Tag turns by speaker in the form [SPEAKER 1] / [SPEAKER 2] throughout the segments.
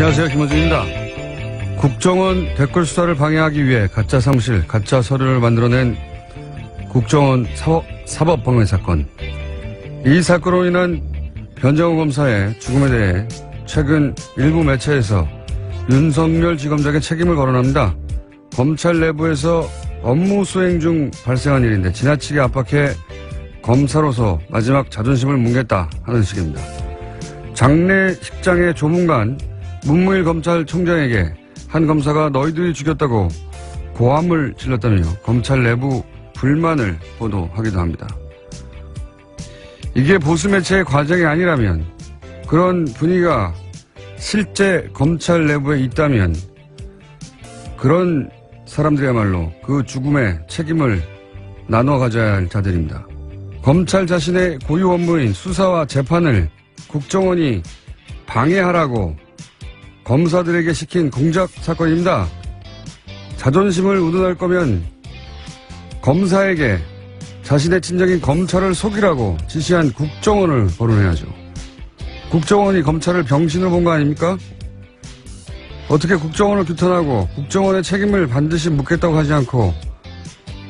[SPEAKER 1] 안녕하세요. 김호준입니다. 국정원 댓글 수사를 방해하기 위해 가짜 사무실, 가짜 서류를 만들어낸 국정원 사법방해 사건. 이 사건으로 인한 변정호 검사의 죽음에 대해 최근 일부 매체에서 윤석열 지검장의 책임을 거론합니다. 검찰 내부에서 업무 수행 중 발생한 일인데 지나치게 압박해 검사로서 마지막 자존심을 뭉갰다 하는 식입니다. 장례식장의 조문관 문무일 검찰총장에게 한 검사가 너희들이 죽였다고 고함을 질렀다며 검찰 내부 불만을 보도하기도 합니다. 이게 보수 매체의 과정이 아니라면, 그런 분위기가 실제 검찰 내부에 있다면 그런 사람들이야말로 그 죽음의 책임을 나눠 가져야 할 자들입니다. 검찰 자신의 고유 업무인 수사와 재판을 국정원이 방해하라고 검사들에게 시킨 공작 사건입니다. 자존심을 운운할 거면 검사에게 자신의 친정인 검찰을 속이라고 지시한 국정원을 거론해야죠. 국정원이 검찰을 병신으로 본 거 아닙니까? 어떻게 국정원을 규탄하고 국정원의 책임을 반드시 묻겠다고 하지 않고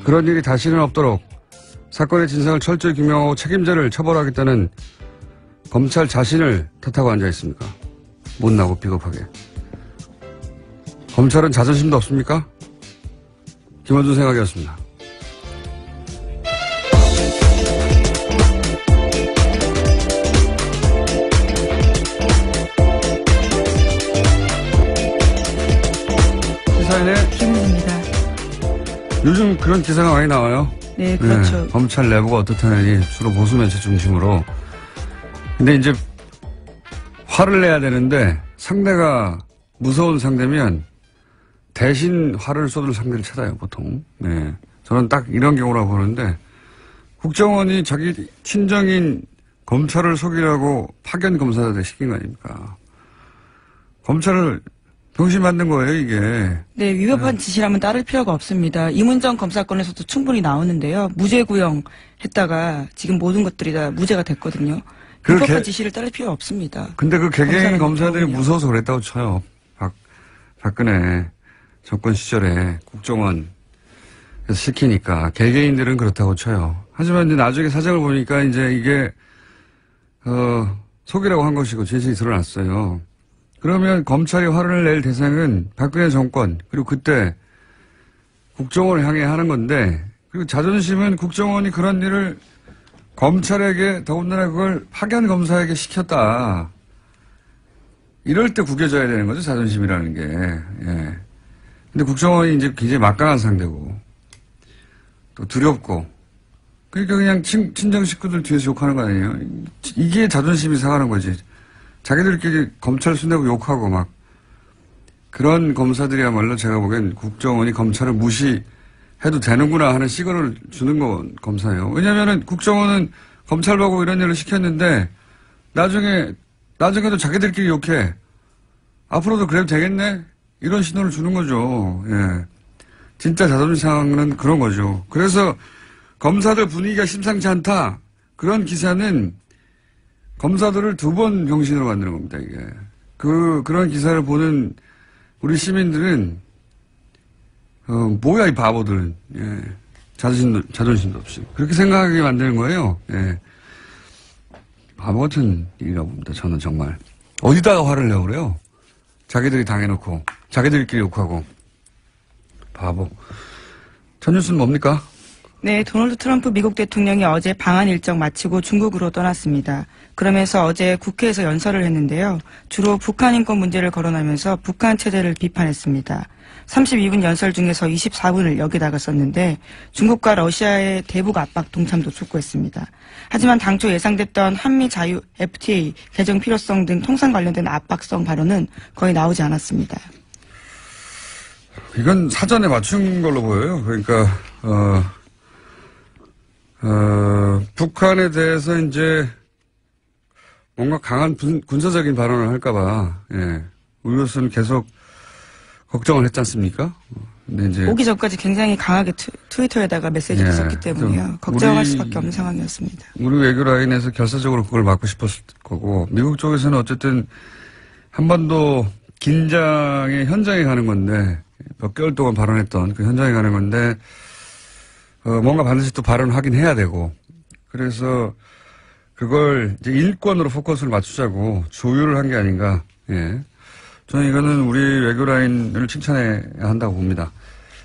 [SPEAKER 1] 그런 일이 다시는 없도록 사건의 진상을 철저히 규명하고 책임자를 처벌하겠다는 검찰 자신을 탓하고 앉아 있습니까? 못나고 비겁하게. 검찰은 자존심도 없습니까? 김원준 생각이었습니다. 시사인의
[SPEAKER 2] 김은입니다.
[SPEAKER 1] 요즘 그런 기사가 많이 나와요.
[SPEAKER 2] 네, 그렇죠.
[SPEAKER 1] 네, 검찰 내부가 어떻다느니 주로 보수 매체 중심으로. 근데 이제 화를 내야 되는데 상대가 무서운 상대면 대신 화를 쏟을 상대를 찾아요, 보통. 네. 저는 딱 이런 경우라고 보는데 국정원이 자기 친정인 검찰을 속이라고 파견 검사들 시킨 거 아닙니까? 검찰을 병신 만든 거예요, 이게.
[SPEAKER 2] 네, 위법한 지시라면 따를 필요가 없습니다. 이문정 검사건에서도 충분히 나오는데요. 무죄 구형했다가 지금 모든 것들이 다 무죄가 됐거든요. 위법한 지시를 따를 필요가 없습니다.
[SPEAKER 1] 근데 그 개개인 검사들이 무서워서 그랬다고 쳐요. 박근혜 정권 시절에 국정원에서 시키니까 개개인들은 그렇다고 쳐요. 하지만 이제 나중에 사정을 보니까 이제 이게 속이라고 한 것이고 진실이 드러났어요. 그러면 검찰이 화를 낼 대상은 박근혜 정권, 그리고 그때 국정원을 향해 하는 건데, 그리고 자존심은 국정원이 그런 일을 검찰에게, 더군다나 그걸 파견 검사에게 시켰다. 이럴 때 구겨져야 되는 거죠, 자존심이라는 게. 예. 근데 국정원이 이제 굉장히 막강한 상대고, 또 두렵고, 그러니까 그냥 친정 식구들 뒤에서 욕하는 거 아니에요? 이게 자존심이 상하는 거지. 자기들끼리 검찰 순대고 욕하고 막 그런 검사들이야말로 제가 보기엔 국정원이 검찰을 무시해도 되는구나 하는 시그널을 주는 건 검사예요. 왜냐면은 국정원은 검찰 보고 이런 일을 시켰는데 나중에도 자기들끼리 욕해. 앞으로도 그래도 되겠네? 이런 신호를 주는 거죠. 예. 진짜 자존심 상하는 그런 거죠. 그래서 검사들 분위기가 심상치 않다. 그런 기사는 검사들을 두 번 병신으로 만드는 겁니다, 이게. 그런 기사를 보는 우리 시민들은, 뭐야, 이 바보들은. 예. 자존심도 없이. 그렇게 생각하게 만드는 거예요. 예. 바보 같은 일이라고 봅니다, 저는 정말. 어디다가 화를 내고 그래요? 자기들이 당해놓고, 자기들끼리 욕하고. 바보. 첫 뉴스는 뭡니까?
[SPEAKER 2] 네, 도널드 트럼프 미국 대통령이 어제 방한 일정 마치고 중국으로 떠났습니다. 그러면서 어제 국회에서 연설을 했는데요. 주로 북한 인권 문제를 거론하면서 북한 체제를 비판했습니다. 32분 연설 중에서 24분을 여기다가 썼는데 중국과 러시아의 대북 압박 동참도 촉구했습니다. 하지만 당초 예상됐던 한미 자유 FTA 개정 필요성 등 통상 관련된 압박성 발언은 거의 나오지 않았습니다.
[SPEAKER 1] 이건 사전에 맞춘 걸로 보여요. 그러니까 북한에 대해서 이제 뭔가 강한 군사적인 발언을 할까봐, 예. 우리로서는 계속 걱정을 했지 않습니까? 근데 이제.
[SPEAKER 2] 오기 전까지 굉장히 강하게 트위터에다가 메시지를
[SPEAKER 1] 예.
[SPEAKER 2] 썼기 때문에요. 걱정할 수밖에 없는 상황이었습니다.
[SPEAKER 1] 우리 외교 라인에서 결사적으로 그걸 막고 싶었을 거고, 미국 쪽에서는 어쨌든 한반도 긴장의 현장에 가는 건데, 몇 개월 동안 발언했던 그 현장에 가는 건데, 뭔가 반드시 또 발언하긴 해야 되고, 그래서 그걸 이제 인권으로 포커스를 맞추자고 조율을 한 게 아닌가, 예. 저는 이거는 우리 외교라인을 칭찬해야 한다고 봅니다.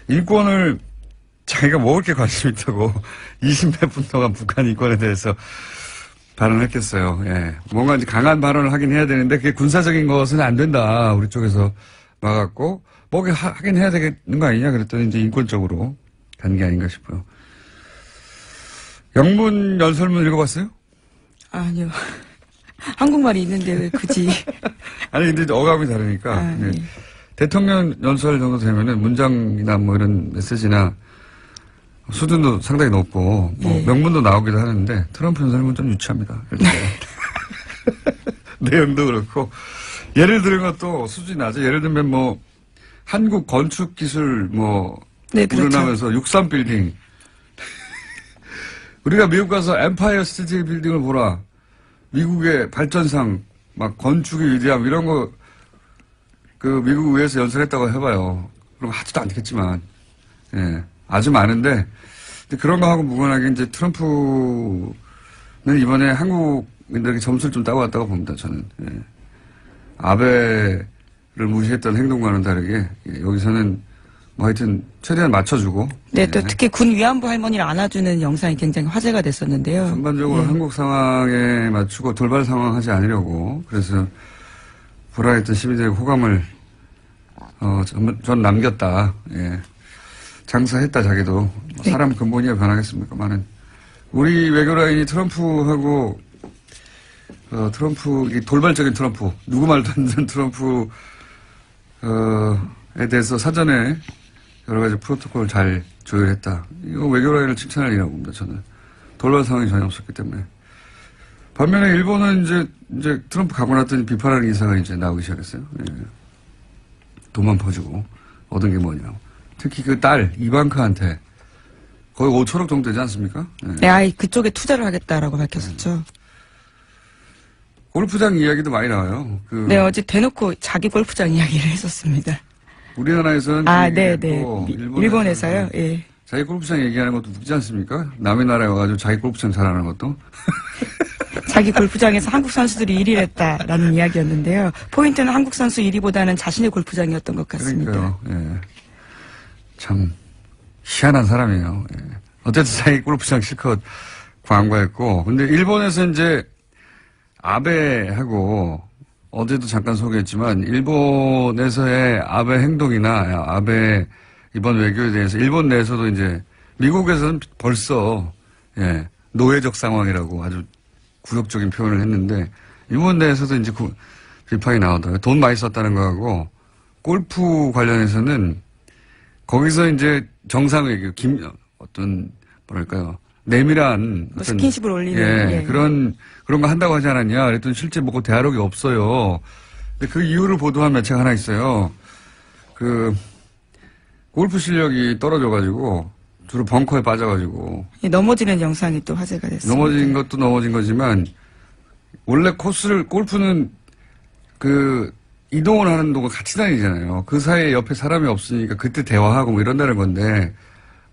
[SPEAKER 1] 인권을 자기가 먹을 게 관심 있다고 20몇 분 동안 북한 인권에 대해서 발언했겠어요. 예. 뭔가 이제 강한 발언을 하긴 해야 되는데 그게 군사적인 것은 안 된다. 우리 쪽에서 막았고, 뭐게 하긴 해야 되는 거 아니냐 그랬더니 이제 인권적으로 간 게 아닌가 싶어요. 영문 연설문 읽어봤어요?
[SPEAKER 2] 아니요. 한국말이 있는데 왜 굳이.
[SPEAKER 1] 아니, 근데 어감이 다르니까. 네. 대통령 연설 정도 되면은 문장이나 뭐 이런 메시지나 수준도 상당히 높고, 뭐 명문도 나오기도 하는데 트럼프 연설문 좀 유치합니다. 내용도 그렇고. 예를 들은 것도 수준이 낮아. 예를 들면 뭐, 한국 건축 기술 뭐, 우러나면서 63 빌딩. 우리가 미국 가서 엠파이어 스테이트 빌딩을 보라. 미국의 발전상, 막 건축의 위대함, 이런 거, 그 미국 의회에서 연설했다고 해봐요. 그럼 하지도 않겠지만, 예. 아주 많은데, 그런 거 하고 무관하게 이제 트럼프는 이번에 한국인들에게 점수를 좀 따고 왔다고 봅니다, 저는. 예. 아베를 무시했던 행동과는 다르게, 예. 여기서는 뭐 하여튼 최대한 맞춰주고.
[SPEAKER 2] 네, 또 특히 군 위안부 할머니를 안아주는 영상이 굉장히 화제가 됐었는데요.
[SPEAKER 1] 전반적으로 한국 상황에 맞추고 돌발 상황 하지 않으려고. 그래서 불안했던 시민들의 호감을, 전 남겼다. 예. 장사했다, 자기도.
[SPEAKER 2] 네.
[SPEAKER 1] 사람 근본이야 변하겠습니까만은. 우리 외교라인이 트럼프하고, 트럼프, 돌발적인 트럼프, 누구 말도 안 듣는 트럼프, 에 대해서 사전에 여러 가지 프로토콜을 잘 조율했다. 이거 외교라인을 칭찬할 일이라고 봅니다, 저는. 돌발 상황이 전혀 없었기 때문에. 반면에 일본은 이제 트럼프 가고 났더니 비판하는 인사가 이제 나오기 시작했어요. 예. 돈만 퍼주고 얻은 게 뭐냐. 특히 그 딸, 이방카한테 거의 5천억 정도 되지 않습니까? 예.
[SPEAKER 2] 네, 아이, 그쪽에 투자를 하겠다라고 밝혔었죠.
[SPEAKER 1] 골프장 이야기도 많이 나와요.
[SPEAKER 2] 네, 어제 대놓고 자기 골프장 이야기를 했었습니다.
[SPEAKER 1] 우리나라에서는
[SPEAKER 2] 네. 일본에서요. 예.
[SPEAKER 1] 자기 골프장 얘기하는 것도 웃기지 않습니까? 남의 나라에 와가지고 자기 골프장 자랑하는 것도.
[SPEAKER 2] 자기 골프장에서 한국 선수들이 1위를 했다라는 이야기였는데요. 포인트는 한국 선수 1위보다는 자신의 골프장이었던 것 같습니다.
[SPEAKER 1] 그러니까요. 예. 참 희한한 사람이에요. 예. 어쨌든 자기 골프장 실컷 광고했고, 근데 일본에서 이제 아베하고 어제도 잠깐 소개했지만 일본에서의 아베 행동이나 아베 이번 외교에 대해서 일본 내에서도 이제 미국에서는 벌써 예, 노예적 상황이라고 아주 굴욕적인 표현을 했는데 일본 내에서도 이제 비판이 나오더라고요. 돈 많이 썼다는 거하고 골프 관련해서는 거기서 이제 정상회교 어떤 뭐랄까요 내밀한 어떤
[SPEAKER 2] 스킨십을 올리는
[SPEAKER 1] 그런 거 한다고 하지 않았냐. 그랬더니 실제 뭐 대화록이 없어요. 근데 그 이유를 보도한 매체가 하나 있어요. 그 골프 실력이 떨어져가지고 주로 벙커에 빠져가지고
[SPEAKER 2] 넘어지는 영상이 또 화제가 됐습니다.
[SPEAKER 1] 넘어진 것도 넘어진 거지만 원래 코스를 골프는 그 이동을 하는 동안 같이 다니잖아요. 그 사이에 옆에 사람이 없으니까 그때 대화하고 뭐 이런다는 건데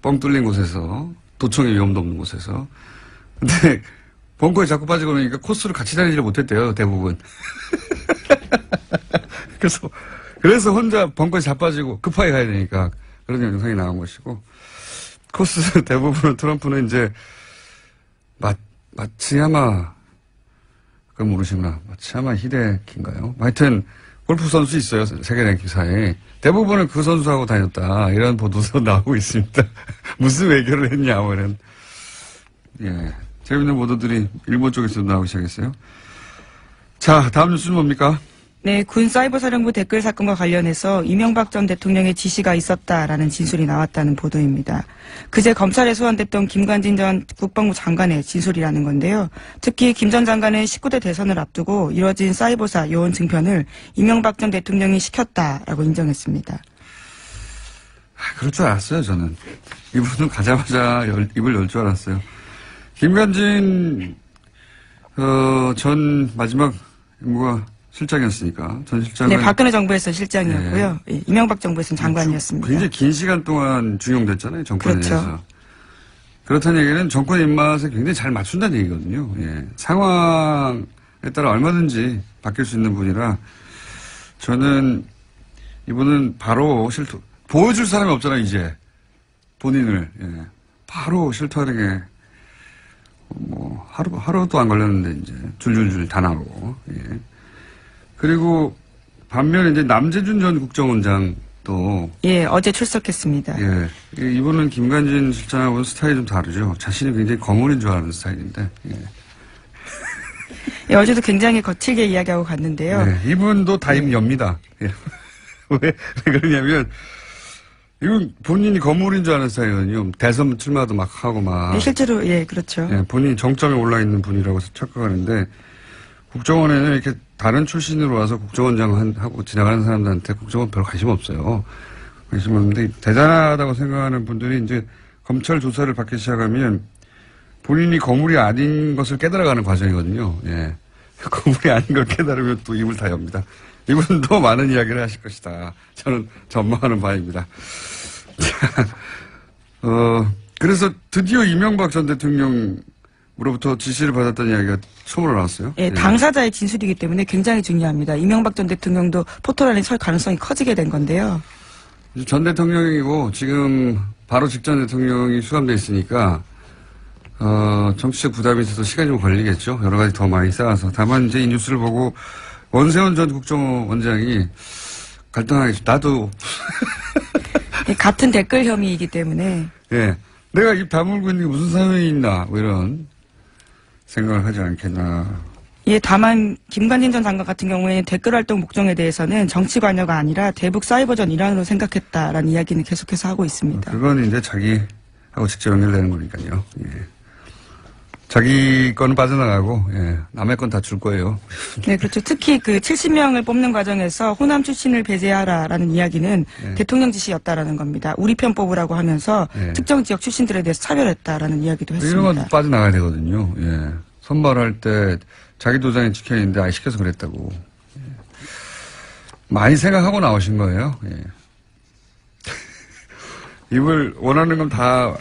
[SPEAKER 1] 뻥 뚫린 곳에서 도청의 위험도 없는 곳에서. 근데 벙커에 자꾸 빠지고 그러니까 코스를 같이 다니지를 못했대요, 대부분. 그래서 혼자 벙커에 자빠지고 급하게 가야 되니까 그런 영상이 나온 것이고. 코스 대부분은 트럼프는 이제 마츠야마, 그건 모르시구나. 마츠야마 히데키인가요? 하여튼 골프 선수 있어요, 세계 랭킹사에. 대부분은 그 선수하고 다녔다. 이런 보도도 나오고 있습니다. 무슨 외교를 했냐, 뭐 이런. 예. 재밌는 보도들이 일본 쪽에서도 나오기 시작했어요. 자, 다음 뉴스는 뭡니까?
[SPEAKER 2] 네, 군 사이버사령부 댓글 사건과 관련해서 이명박 전 대통령의 지시가 있었다라는 진술이 나왔다는 보도입니다. 그제 검찰에 소환됐던 김관진 전 국방부 장관의 진술이라는 건데요. 특히 김 전 장관은 19대 대선을 앞두고 이뤄진 사이버사 요원 증편을 이명박 전 대통령이 시켰다라고 인정했습니다.
[SPEAKER 1] 그럴 줄 알았어요, 저는. 이분은 가자마자 입을 열 줄 알았어요. 김관진 전 마지막 임무가 실장이었으니까. 전 실장은.
[SPEAKER 2] 네, 박근혜 정부에서 실장이었고요. 예, 이명박 정부에서는 장관이었습니다.
[SPEAKER 1] 굉장히 긴 시간 동안 중용됐잖아요. 정권에
[SPEAKER 2] 그렇죠.
[SPEAKER 1] 대해서. 그렇다는 얘기는 정권 입맛에 굉장히 잘 맞춘다는 얘기거든요. 예. 상황에 따라 얼마든지 바뀔 수 있는 분이라 저는 이분은 바로 보여줄 사람이 없잖아요, 이제. 본인을. 예. 바로 실토하는 게, 하루도 안 걸렸는데, 이제, 줄줄줄 다 나오고, 예. 그리고, 반면에 이제 남재준 전 국정원장도.
[SPEAKER 2] 예, 어제 출석했습니다.
[SPEAKER 1] 예. 이분은 김관진 실장하고는 스타일이 좀 다르죠. 자신이 굉장히 거물인 줄 아는 스타일인데, 예.
[SPEAKER 2] 예, 어제도 굉장히 거칠게 이야기하고 갔는데요.
[SPEAKER 1] 네, 이분도 다임 엽니다. 예. 왜 그러냐면, 이건 본인이 거물인 줄 아는 스타일이거든요. 대선 출마도 막 하고 막.
[SPEAKER 2] 예, 실제로, 예, 그렇죠.
[SPEAKER 1] 예, 본인이 정점에 올라 있는 분이라고 착각하는데, 국정원에는 이렇게 다른 출신으로 와서 국정원장 하고 지나가는 사람들한테 국정원 별 관심 없어요. 관심 없는데, 대단하다고 생각하는 분들이 이제 검찰 조사를 받기 시작하면, 본인이 거물이 아닌 것을 깨달아가는 과정이거든요. 예. 거물이 아닌 걸 깨달으면 또 입을 다 엽니다. 이분도 많은 이야기를 하실 것이다. 저는 전망하는 바입니다. 자, 그래서 드디어 이명박 전 대통령으로부터 지시를 받았다는 이야기가 처음으로 나왔어요.
[SPEAKER 2] 예, 당사자의 진술이기 때문에 굉장히 중요합니다. 이명박 전 대통령도 포토라인에 설 가능성이 커지게 된 건데요.
[SPEAKER 1] 전 대통령이고 지금 바로 직전 대통령이 수감돼 있으니까 정치적 부담이 있어서 시간이 좀 걸리겠죠. 여러 가지 더 많이 쌓아서. 다만 이제 이 뉴스를 보고 원세훈 전 국정원장이 갈등하겠죠. 나도.
[SPEAKER 2] 예, 같은 댓글 혐의이기 때문에.
[SPEAKER 1] 예. 내가 입 다물고 있는 게 무슨 사연이 있나. 뭐 이런 생각을 하지 않겠나.
[SPEAKER 2] 예, 다만 김관진 전 장관 같은 경우에는 댓글 활동 목적에 대해서는 정치 관여가 아니라 대북 사이버전 일환으로 생각했다라는 이야기는 계속해서 하고 있습니다.
[SPEAKER 1] 그건 이제 자기하고 직접 연결되는 거니까요. 예. 자기 거는 빠져나가고, 예. 남의 건 다 줄 거예요.
[SPEAKER 2] 네, 그렇죠. 특히 그 70명을 뽑는 과정에서 호남 출신을 배제하라라는 이야기는
[SPEAKER 1] 네.
[SPEAKER 2] 대통령 지시였다라는 겁니다. 우리 편 뽑으라고 하면서
[SPEAKER 1] 네.
[SPEAKER 2] 특정 지역 출신들에 대해서 차별했다라는 이야기도
[SPEAKER 1] 이런
[SPEAKER 2] 했습니다.
[SPEAKER 1] 건 빠져나가야 되거든요. 예. 선발할 때 자기 도장이 찍혀 있는데 시켜서 그랬다고. 예. 많이 생각하고 나오신 거예요. 예. 입을 원하는 건 다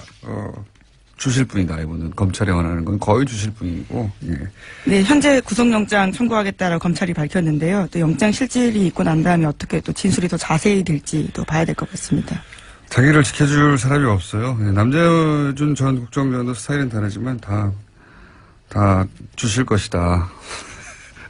[SPEAKER 1] 주실 분이다. 이분은 검찰이 원하는 건 거의 주실 분이고. 예.
[SPEAKER 2] 네, 현재 구속영장 청구하겠다라고 검찰이 밝혔는데요. 또 영장 실질이 있고 난 다음에 어떻게 또 진술이 더 자세히 될지 또 봐야 될 것 같습니다.
[SPEAKER 1] 자기를 지켜줄 사람이 없어요. 예. 남재준 전 국정원장도 스타일은 다르지만 다 주실 것이다.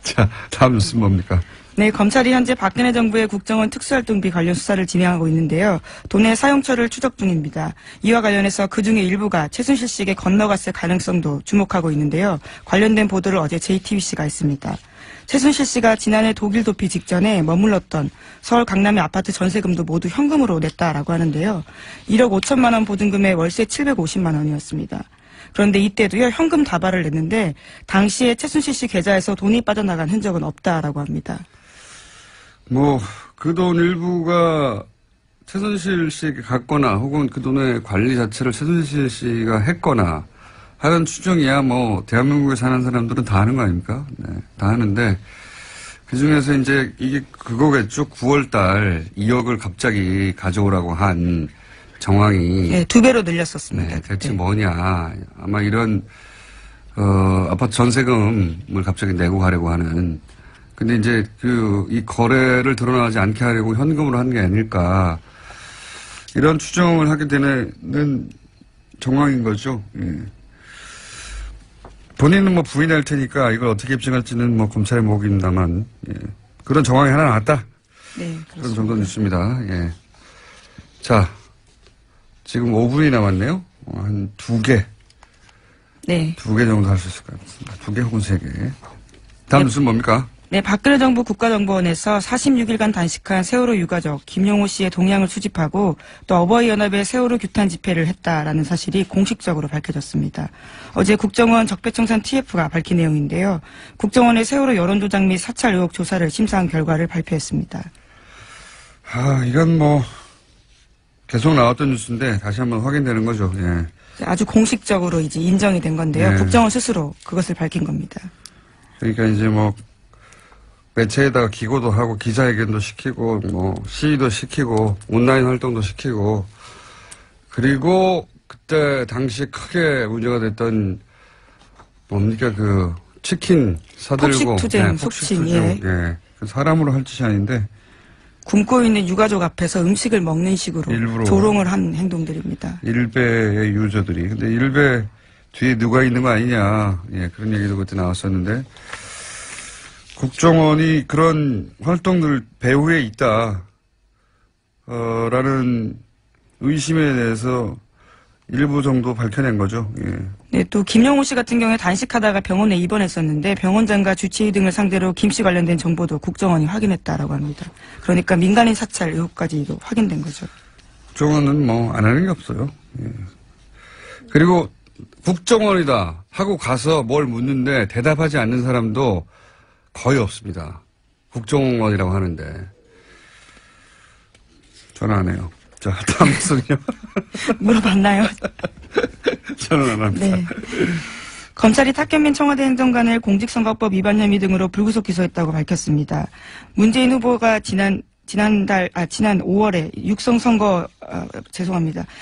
[SPEAKER 1] 자, 다음 뉴스는 뭡니까?
[SPEAKER 2] 네, 검찰이 현재 박근혜 정부의 국정원 특수활동비 관련 수사를 진행하고 있는데요. 돈의 사용처를 추적 중입니다. 이와 관련해서 그중에 일부가 최순실 씨에게 건너갔을 가능성도 주목하고 있는데요. 관련된 보도를 어제 JTBC가 했습니다. 최순실 씨가 지난해 독일 도피 직전에 머물렀던 서울 강남의 아파트 전세금도 모두 현금으로 냈다라고 하는데요. 1억 5천만 원 보증금에 월세 750만 원이었습니다. 그런데 이때도요, 현금 다발을 냈는데 당시에 최순실 씨 계좌에서 돈이 빠져나간 흔적은 없다라고 합니다.
[SPEAKER 1] 그 돈 일부가 최순실 씨에게 갔거나 혹은 그 돈의 관리 자체를 최순실 씨가 했거나 하는 추정이야 대한민국에 사는 사람들은 다 하는 거 아닙니까? 네, 다 하는데 그 중에서 이제 이게 그거겠죠. 9월 달 2억을 갑자기 가져오라고 한 정황이.
[SPEAKER 2] 네, 2배로 늘렸었습니다.
[SPEAKER 1] 네, 대체 뭐냐. 아마 이런, 아파트 전세금을 갑자기 내고 가려고 하는. 근데 이제 이 거래를 드러나지 않게 하려고 현금으로 한 게 아닐까. 이런 추정을 하게 되는 정황인 거죠. 예. 본인은 부인할 테니까 이걸 어떻게 입증할지는 검찰의 몫입니다만, 예. 그런 정황이 하나 나왔다.
[SPEAKER 2] 네,
[SPEAKER 1] 그런 정도 뉴스입니다. 예. 자, 지금 5분이 남았네요. 한 2개.
[SPEAKER 2] 네.
[SPEAKER 1] 2개 정도 할 수 있을 것 같습니다. 2개 혹은 3개. 다음 뉴스는 뭡니까?
[SPEAKER 2] 네, 박근혜 정부 국가정보원에서 46일간 단식한 세월호 유가족 김용호 씨의 동향을 수집하고 또 어버이연합의 세월호 규탄 집회를 했다라는 사실이 공식적으로 밝혀졌습니다. 어제 국정원 적폐청산 TF가 밝힌 내용인데요. 국정원의 세월호 여론조작 및 사찰 의혹 조사를 심사한 결과를 발표했습니다.
[SPEAKER 1] 이건 계속 나왔던 뉴스인데 다시 한번 확인되는 거죠. 예.
[SPEAKER 2] 아주 공식적으로 이제 인정이 된 건데요.
[SPEAKER 1] 네.
[SPEAKER 2] 국정원 스스로 그것을 밝힌 겁니다.
[SPEAKER 1] 그러니까 이제 매체에다가 기고도 하고 기자회견도 시키고 뭐 시위도 시키고 온라인 활동도 시키고 그리고 그때 당시 크게 문제가 됐던 뭡니까 그 치킨 사들고
[SPEAKER 2] 폭식투쟁, 속칭, 예.
[SPEAKER 1] 예. 사람으로 할 짓이 아닌데
[SPEAKER 2] 굶고 있는 유가족 앞에서 음식을 먹는 식으로
[SPEAKER 1] 일부러
[SPEAKER 2] 조롱을 한 행동들입니다.
[SPEAKER 1] 일베의 유저들이 근데 일베 뒤에 누가 있는 거 아니냐 예, 그런 얘기도 그때 나왔었는데 국정원이 그런 활동들 배후에 있다 라는 의심에 대해서 일부 정도 밝혀낸 거죠. 예.
[SPEAKER 2] 네, 또 김영호 씨 같은 경우에 단식하다가 병원에 입원했었는데 병원장과 주치의 등을 상대로 김 씨 관련된 정보도 국정원이 확인했다라고 합니다. 그러니까 민간인 사찰 의혹까지도 확인된 거죠.
[SPEAKER 1] 국정원은 뭐 안 하는 게 없어요. 예. 그리고 국정원이다 하고 가서 뭘 묻는데 대답하지 않는 사람도 거의 없습니다. 국정원이라고 하는데 저는 안 해요. 자, 다음 순요.
[SPEAKER 2] 물어봤나요?
[SPEAKER 1] 저는 안 합니다.
[SPEAKER 2] 네. 검찰이 탁현민 청와대 행정관을 공직선거법 위반 혐의 등으로 불구속 기소했다고 밝혔습니다. 문재인 후보가 지난 5월에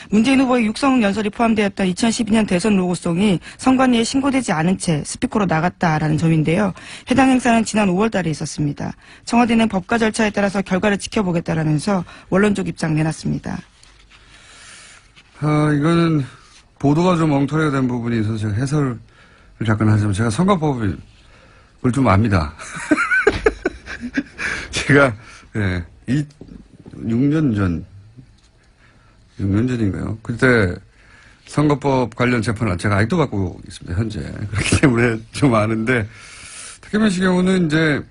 [SPEAKER 2] 문재인 후보의 육성 연설이 포함되었던 2012년 대선 로고송이 선관위에 신고되지 않은 채 스피커로 나갔다라는 점인데요. 해당 행사는 지난 5월 달에 있었습니다. 청와대는 법과 절차에 따라서 결과를 지켜보겠다라면서 원론적 입장 내놨습니다.
[SPEAKER 1] 이거는 보도가 좀 엉터리가 된 부분이 있어서 제가 해설을 잠깐 하자면 제가 선거법을 좀 압니다. 제가 6년 전인가요? 그때 선거법 관련 재판을 제가 아직도 받고 있습니다, 현재. 그렇기 때문에 좀 아는데, 탁현민 씨 경우는 이제,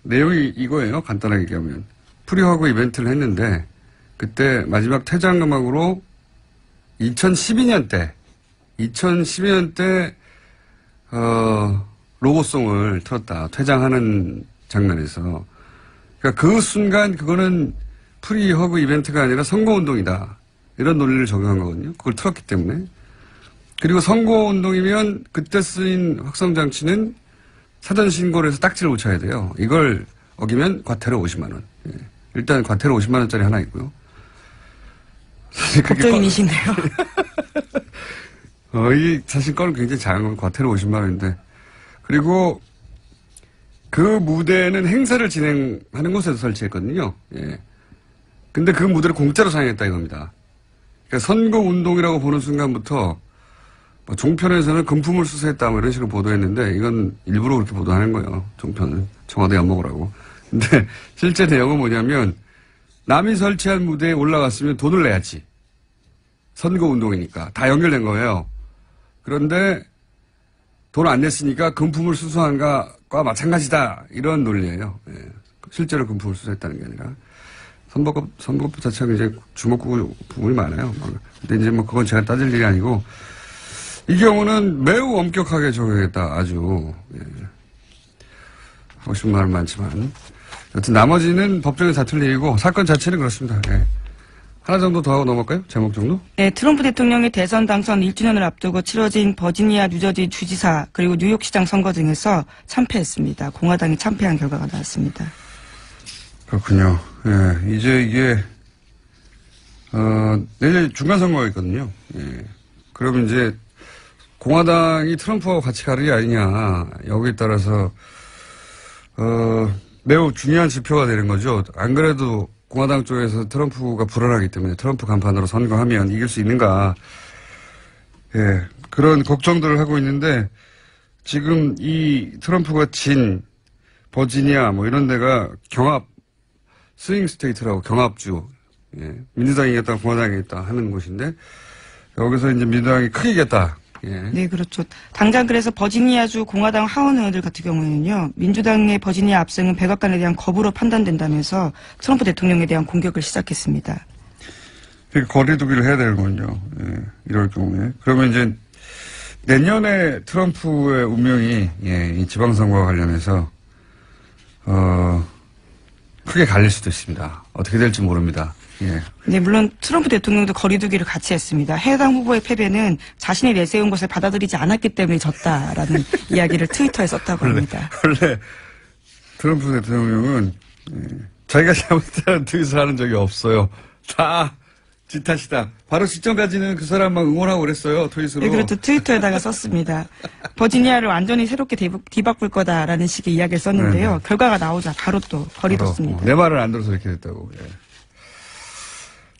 [SPEAKER 1] 내용이 이거예요. 간단하게 얘기하면. 프리허그 이벤트를 했는데, 그때 마지막 퇴장 음악으로 2012년 때, 로고송을 틀었다. 퇴장하는 장면에서. 그러니까 그 순간 그거는 프리허그 이벤트가 아니라 선거운동이다. 이런 논리를 적용한 거거든요. 그걸 틀었기 때문에. 그리고 선거운동이면 그때 쓰인 확성장치는 사전 신고를 해서 딱지를 붙여야 돼요. 이걸 어기면 과태료 50만 원. 예. 일단 과태료 50만 원짜리 하나 있고요.
[SPEAKER 2] 법조인이신데요.
[SPEAKER 1] 이 사실 건은 굉장히 작은 건 과태료 50만 원인데. 그리고 그 무대는 행사를 진행하는 곳에서 설치했거든요. 예. 근데 그 무대를 공짜로 사용했다 이겁니다. 그러니까 선거운동이라고 보는 순간부터 뭐 종편에서는 금품을 수수했다 뭐 이런 식으로 보도했는데 이건 일부러 그렇게 보도하는 거예요. 종편은. 청와대 엿먹으라고. 근데 실제 내용은 뭐냐면 남이 설치한 무대에 올라갔으면 돈을 내야지. 선거운동이니까. 다 연결된 거예요. 그런데 돈 안 냈으니까 금품을 수수한 것과 마찬가지다. 이런 논리예요. 예. 실제로 금품을 수수했다는 게 아니라. 선거법 자체가 이제 주목구 부분이 많아요. 근데 이제 뭐 그건 제가 따질 일이 아니고 이 경우는 매우 엄격하게 적용했다. 아주. 예. 하고 싶은 말은 많지만. 여튼 나머지는 법정에서 다 틀리고 사건 자체는 그렇습니다. 예. 하나 정도 더 하고 넘어갈까요? 제목 정도?
[SPEAKER 2] 네, 트럼프 대통령이 대선 당선 1주년을 앞두고 치러진 버지니아, 뉴저지 주지사 그리고 뉴욕시장 선거 등에서 참패했습니다. 공화당이 참패한 결과가 나왔습니다.
[SPEAKER 1] 그렇군요. 예, 이제 이게 내일 중간 선거가 있거든요. 예. 그러면 이제 공화당이 트럼프하고 같이 가는 게 아니냐 여기에 따라서 매우 중요한 지표가 되는 거죠. 안 그래도 공화당 쪽에서 트럼프가 불안하기 때문에 트럼프 간판으로 선거하면 이길 수 있는가. 예, 그런 걱정들을 하고 있는데 지금 이 트럼프가 진 버지니아 뭐 이런 데가 경합 스윙 스테이트라고 경합주. 예, 민주당이 이겼다 공화당이 이겼다 하는 곳인데 여기서 이제 민주당이 크게 이겼다. 예.
[SPEAKER 2] 네, 그렇죠. 당장 그래서 버지니아주 공화당 하원 의원들 같은 경우에는요, 민주당의 버지니아 압승은 백악관에 대한 거부로 판단된다면서 트럼프 대통령에 대한 공격을 시작했습니다.
[SPEAKER 1] 거리두기를 해야 되는군요. 예, 이럴 경우에. 그러면 이제 내년에 트럼프의 운명이 이 지방선거와 관련해서 크게 크게 갈릴 수도 있습니다. 어떻게 될지 모릅니다. 예.
[SPEAKER 2] 네, 물론 트럼프 대통령도 거리두기를 같이 했습니다. 해당 후보의 패배는 자신이 내세운 것을 받아들이지 않았기 때문에 졌다라는 이야기를 트위터에 썼다고 합니다.
[SPEAKER 1] 원래 트럼프 대통령은 자기가 잘못했다는 트윗을 하는 적이 없어요. 다 지 탓이다. 바로 직전까지는 그 사람만 응원하고 그랬어요. 트윗으로.
[SPEAKER 2] 네, 그렇죠. 트위터에다가 썼습니다. 버지니아를 완전히 새롭게 뒤바꿀 거다라는 식의 이야기를 썼는데요.
[SPEAKER 1] 네네.
[SPEAKER 2] 결과가 나오자 바로 또 거리뒀습니다.
[SPEAKER 1] 내 말을 안 들어서 이렇게 됐다고. 예.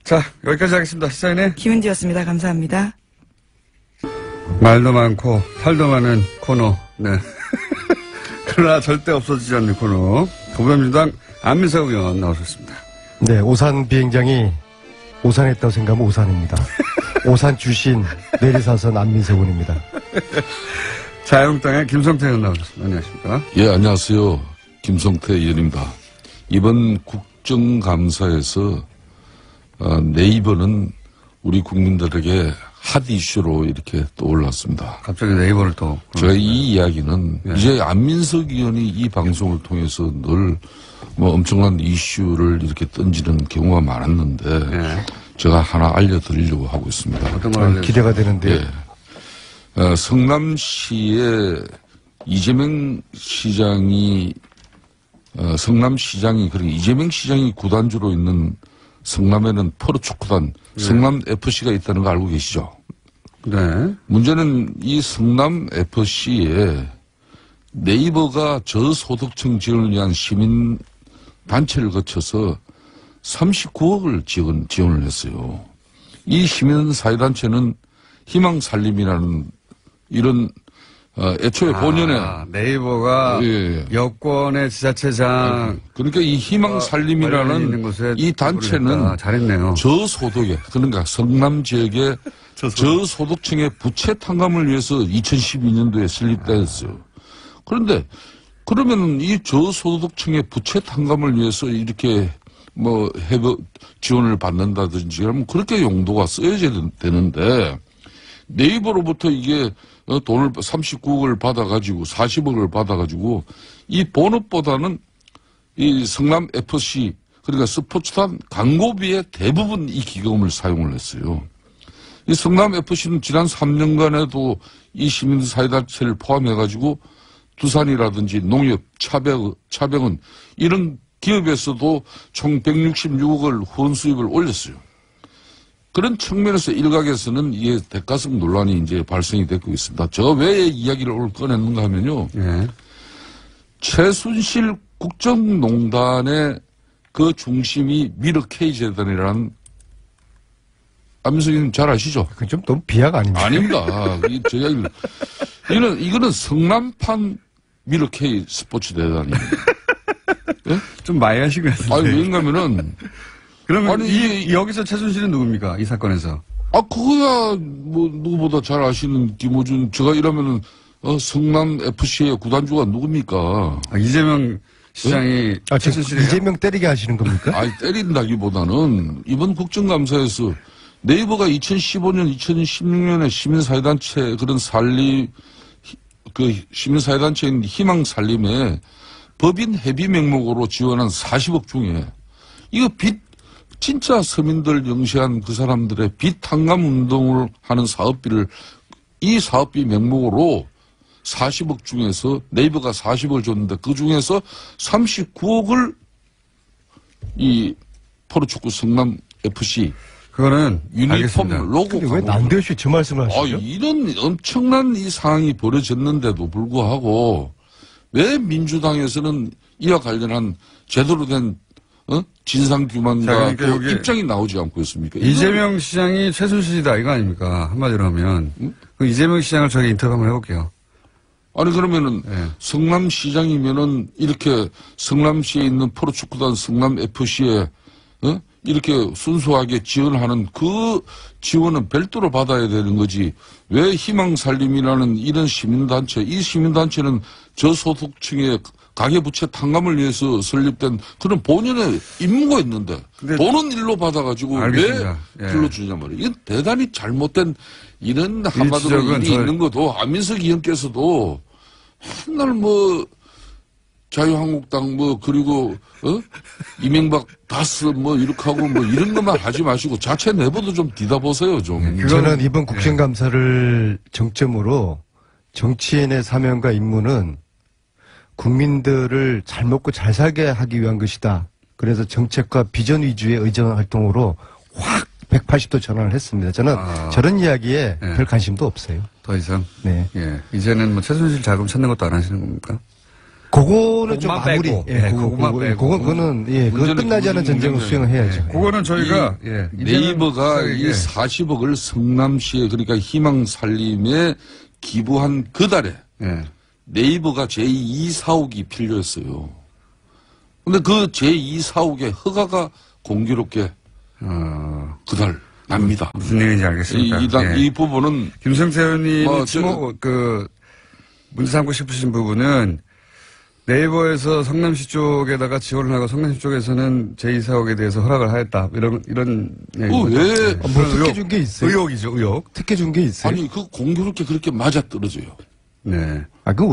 [SPEAKER 1] 자, 여기까지 하겠습니다. 시사인의
[SPEAKER 2] 김은지였습니다. 감사합니다.
[SPEAKER 1] 말도 많고 탈도 많은 코너. 네. 그러나 절대 없어지지 않는 코너. 더불어민주당 안민석 의원 나오셨습니다.
[SPEAKER 3] 네, 오산 비행장이 오산했다고 생각하면 오산입니다. 오산 출신 내리사선 안민석 의원입니다.
[SPEAKER 1] 자유한국당의 김성태 의원 나오셨습니다. 안녕하십니까?
[SPEAKER 4] 예, 안녕하세요. 김성태 의원입니다. 이번 국정감사에서 네이버는 우리 국민들에게 핫 이슈로 이렇게 떠올랐습니다.
[SPEAKER 1] 갑자기 네이버를 또.
[SPEAKER 4] 제가 이 이야기는
[SPEAKER 1] 네.
[SPEAKER 4] 이제 안민석 의원이 이 방송을 통해서 늘 뭐 엄청난 이슈를 이렇게 던지는 경우가 많았는데
[SPEAKER 1] 네.
[SPEAKER 4] 제가 하나 알려드리려고 하고 있습니다.
[SPEAKER 1] 어떤 걸 알려주세요?
[SPEAKER 3] 기대가 되는데요.
[SPEAKER 4] 예. 성남시에 이재명 시장이 성남시장이 그리고 이재명 시장이 구단주로 있는 성남에는 프로축구단 성남FC가 있다는 거 알고 계시죠?
[SPEAKER 1] 네.
[SPEAKER 4] 문제는 이 성남FC에 네이버가 저소득층 지원을 위한 시민단체를 거쳐서 39억을 지원을 했어요. 이 시민사회단체는 희망살림이라는 이런 애초에 본연의
[SPEAKER 1] 네이버가
[SPEAKER 4] 예.
[SPEAKER 1] 여권의 지자체장
[SPEAKER 4] 그러니까 이 희망살림이라는
[SPEAKER 1] 있는 곳에
[SPEAKER 4] 이 단체는
[SPEAKER 1] 잘했네요.
[SPEAKER 4] 저소득에 그러니까 성남 지역의 저소득층의 부채 탕감을 위해서 2012년도에 설립됐어요. 그런데 그러면 이 저소득층의 부채 탕감을 위해서 이렇게 뭐 해고 지원을 받는다든지 그러면 그렇게 용도가 쓰여져야 되는데 네이버로부터 이게 돈을 39억을 받아가지고 40억을 받아가지고 이 본업보다는 이 성남 FC 그러니까 스포츠단 광고비의 대부분 이 기금을 사용을 했어요. 이 성남 FC는 지난 3년간에도 이 시민사회단체를 포함해가지고 두산이라든지 농협, 차병은 이런 기업에서도 총 166억을 후원 수입을 올렸어요. 그런 측면에서 일각에서는 이게 대가성 논란이 이제 발생이 되고 있습니다. 제가 왜 이야기를 오늘 꺼냈는가 하면요.
[SPEAKER 1] 예.
[SPEAKER 4] 최순실 국정농단의 그 중심이 미르 K재단이라는 안민석 의원님 잘 아시죠?
[SPEAKER 3] 그건 좀 너무 비약 아닙니까?
[SPEAKER 4] 아닙니다. 저 이야기를. 이거는 성남판 미르 K 스포츠 대단입니다. 예?
[SPEAKER 1] 좀 많이 하신 것 같은데.
[SPEAKER 4] 아니, 왜냐면은.
[SPEAKER 1] 그러면
[SPEAKER 4] 아니,
[SPEAKER 1] 여기서 최순실은 누굽니까? 이 사건에서.
[SPEAKER 4] 그거야, 뭐, 누구보다 잘 아시는 김호준. 제가 이러면은, 성남 FC의 구단주가 누굽니까?
[SPEAKER 1] 이재명 시장이
[SPEAKER 3] 지금
[SPEAKER 1] 최순실이에요?
[SPEAKER 3] 이재명 때리게 하시는 겁니까?
[SPEAKER 4] 아니, 때린다기보다는 이번 국정감사에서 네이버가 2015년, 2016년에 시민사회단체 그런 시민사회단체인 희망살림에 법인 회비 명목으로 지원한 40억 중에 이거 진짜 서민들 영시한 그 사람들의 빚 탕감 운동을 하는 사업비를 이 사업비 명목으로 40억 중에서 네이버가 40억을 줬는데 그 중에서 39억을 이 프로축구 성남 FC
[SPEAKER 1] 그거는
[SPEAKER 4] 유니폼
[SPEAKER 1] 알겠습니다.
[SPEAKER 4] 로고
[SPEAKER 3] 근데 왜 난데없이 저 말씀을 하시죠?
[SPEAKER 4] 이런 엄청난 이 상황이 벌어졌는데도 불구하고 왜 민주당에서는 이와 관련한 제대로 된 진상규명과
[SPEAKER 1] 자, 그러니까 여기
[SPEAKER 4] 입장이 나오지 않고 있습니까?
[SPEAKER 1] 이재명 시장이 최순실이다 이거 아닙니까? 한마디로 하면. 그 이재명 시장을 저희 인터뷰 한번 해볼게요.
[SPEAKER 4] 아니 그러면은
[SPEAKER 1] 네.
[SPEAKER 4] 성남시장이면은 이렇게 성남시에 있는 프로축구단 성남FC에 이렇게 순수하게 지원하는 그 지원은 별도로 받아야 되는 거지. 왜 희망살림이라는 이런 시민단체, 이 시민단체는 저소득층의 가계부채 탕감을 위해서 설립된 그런 본연의 임무가 있는데 돈은 일로 받아가가지고
[SPEAKER 1] 알겠습니다.
[SPEAKER 4] 왜
[SPEAKER 1] 예.
[SPEAKER 4] 불러주냐 말이에요. 이건 대단히 잘못된 이런 한마디로
[SPEAKER 1] 지적은
[SPEAKER 4] 일이 있는 것도 안민석 의원께서도 맨날 뭐 자유한국당 뭐 그리고 이명박 다스 뭐 이렇게 하고 뭐 이런 것만 하지 마시고 자체 내부도 좀 뒤다보세요 좀.
[SPEAKER 3] 저는 이번 국정감사를 정점으로 정치인의 사명과 임무는 국민들을 잘 먹고 잘 살게 하기 위한 것이다. 그래서 정책과 비전 위주의 의정 활동으로 확 180도 전환을 했습니다. 저는 저런 이야기에
[SPEAKER 1] 네.
[SPEAKER 3] 별 관심도 없어요.
[SPEAKER 1] 더 이상.
[SPEAKER 3] 네.
[SPEAKER 1] 예. 이제는 뭐 최순실 자금 찾는 것도 안 하시는 겁니까?
[SPEAKER 3] 그거는 좀
[SPEAKER 1] 그것만
[SPEAKER 3] 마무리.
[SPEAKER 1] 빼고.
[SPEAKER 3] 예,
[SPEAKER 1] 네, 그것만 빼고.
[SPEAKER 3] 그거는 예, 그건
[SPEAKER 4] 문제는
[SPEAKER 3] 끝나지 않은 전쟁을 수행을 해야죠.
[SPEAKER 1] 그거는 저희가
[SPEAKER 4] 네이버가 이
[SPEAKER 1] 예.
[SPEAKER 4] 40억을 성남시에 그러니까 희망살림에 기부한 그 달에
[SPEAKER 1] 예.
[SPEAKER 4] 네이버가 제2 사옥이 필요했어요. 근데 그 제2 사옥의 허가가 공교롭게 그달 납니다.
[SPEAKER 1] 무슨 얘기인지 알겠습니다.
[SPEAKER 4] 이 부분은
[SPEAKER 1] 김성태 의원님이
[SPEAKER 4] 뭐,
[SPEAKER 1] 문제 삼고 싶으신 부분은 네이버에서 성남시 쪽에다가 지원을 하고 성남시 쪽에서는 제2사옥에 대해서 허락을 하였다. 이런
[SPEAKER 4] 왜?
[SPEAKER 3] 뭐 특혜 준 게 있어요?
[SPEAKER 1] 의혹이죠, 의혹.
[SPEAKER 3] 특혜 준 게 있어요?
[SPEAKER 4] 아니 그 공교롭게 그렇게 맞아 떨어져요.
[SPEAKER 1] 네.
[SPEAKER 3] 그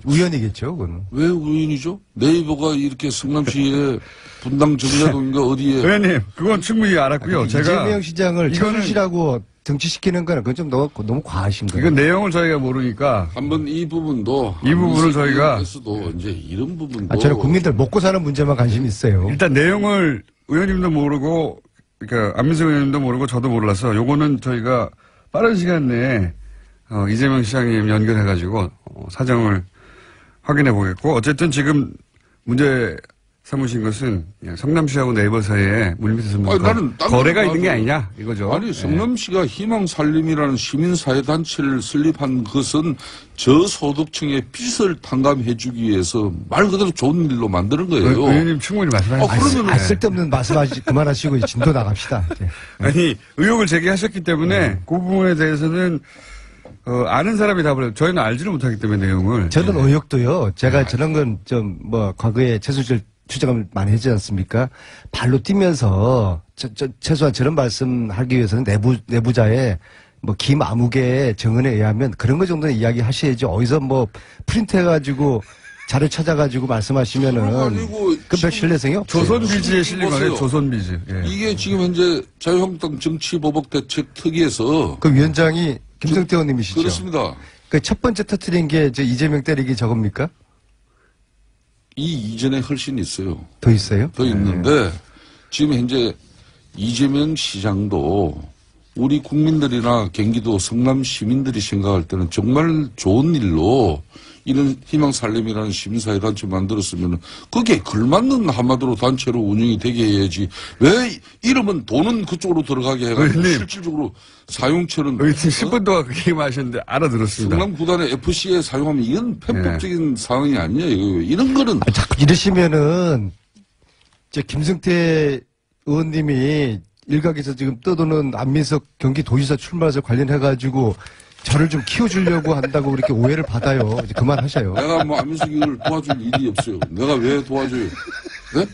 [SPEAKER 3] 우연이겠죠, 그거는.
[SPEAKER 4] 왜 우연이죠? 네이버가 이렇게 성남시에 분당 정자동인가 어디에
[SPEAKER 1] 의원님, 그건 충분히 알았고요.
[SPEAKER 3] 이재명 시장을
[SPEAKER 1] 이거는
[SPEAKER 3] 최순실하고 정치시키는 거는 그건 좀 너무 과하신 거예요.
[SPEAKER 1] 이건 내용을 저희가 모르니까
[SPEAKER 4] 한번 이 부분도
[SPEAKER 1] 이 부분을 저희가
[SPEAKER 4] 에서도 이제 이런 부분도
[SPEAKER 3] 저는 국민들 먹고 사는 문제만 관심이 있어요.
[SPEAKER 1] 일단 내용을 의원님도 모르고 그러니까 안민석 의원님도 모르고 저도 몰라서 요거는 저희가 빠른 시간 내에 이재명 시장님 연결해가지고 사정을 확인해 보겠고 어쨌든 지금 문제 삼으신 것은 성남시하고 네이버 사이에 물밑에서 거래가 있는 게 아니냐 이거죠.
[SPEAKER 4] 아니 성남시가 희망살림이라는 시민사회단체를 설립한 것은 저소득층의 빚을 탕감해주기 위해서 말 그대로 좋은 일로 만드는 거예요.
[SPEAKER 1] 의원님 충분히 말씀하셨습니다.
[SPEAKER 4] 그러면
[SPEAKER 3] 쓸데없는 말씀하시 그만하시고 진도 나갑시다. 이제.
[SPEAKER 1] 아니 의혹을 제기하셨기 때문에 그 부분에 대해서는 아는 사람이 답을 해요. 저희는 알지를 못하기 때문에 내용을.
[SPEAKER 3] 저는 의혹도요. 제가 저런 건 좀 과거에 최순실 추적을 많이 했지 않습니까? 발로 뛰면서 최소한 저런 말씀하기 위해서는 내부자의 김 아무개의 정언에 의하면 그런 거 정도는 이야기하셔야지 어디서 프린트해가지고 자료 찾아가지고 말씀하시면은 그별 신뢰성이 없어요.
[SPEAKER 1] 조선비지에 실린 거예요. 조선비지. 예.
[SPEAKER 4] 이게 지금 현재 자유한국당 정치보복대책특위에서
[SPEAKER 3] 그 위원장이 김성태 의원님이시죠?
[SPEAKER 4] 그렇습니다.
[SPEAKER 3] 그 첫 번째 터트린 게 이재명 때리기 저겁니까?
[SPEAKER 4] 이 이전에 훨씬 있어요.
[SPEAKER 3] 더 있어요?
[SPEAKER 4] 더 있는데 지금 현재 이재명 시장도 우리 국민들이나 경기도 성남 시민들이 생각할 때는 정말 좋은 일로 이런 희망살림이라는 시민사회단체 만들었으면 그게 걸맞는 한마디로 단체로 운영이 되게 해야지 왜 이러면 돈은 그쪽으로 들어가게 해가지고 실질적으로 사용처는
[SPEAKER 1] 10분 동안 그 얘기만 하셨는데 알아들었습니다.
[SPEAKER 4] 성남 구단의 FC에 사용하면 이건 편법적인 상황이 아니에요. 이런 거는
[SPEAKER 3] 자꾸 이러시면은 김성태 의원님이 일각에서 지금 떠도는 안민석 경기도지사 출마해서 관련해가지고 저를 좀 키워주려고 한다고 그렇게 오해를 받아요. 이제 그만하셔요.
[SPEAKER 4] 내가 안민석이를 도와줄 일이 없어요. 내가 왜 도와줘요? 네?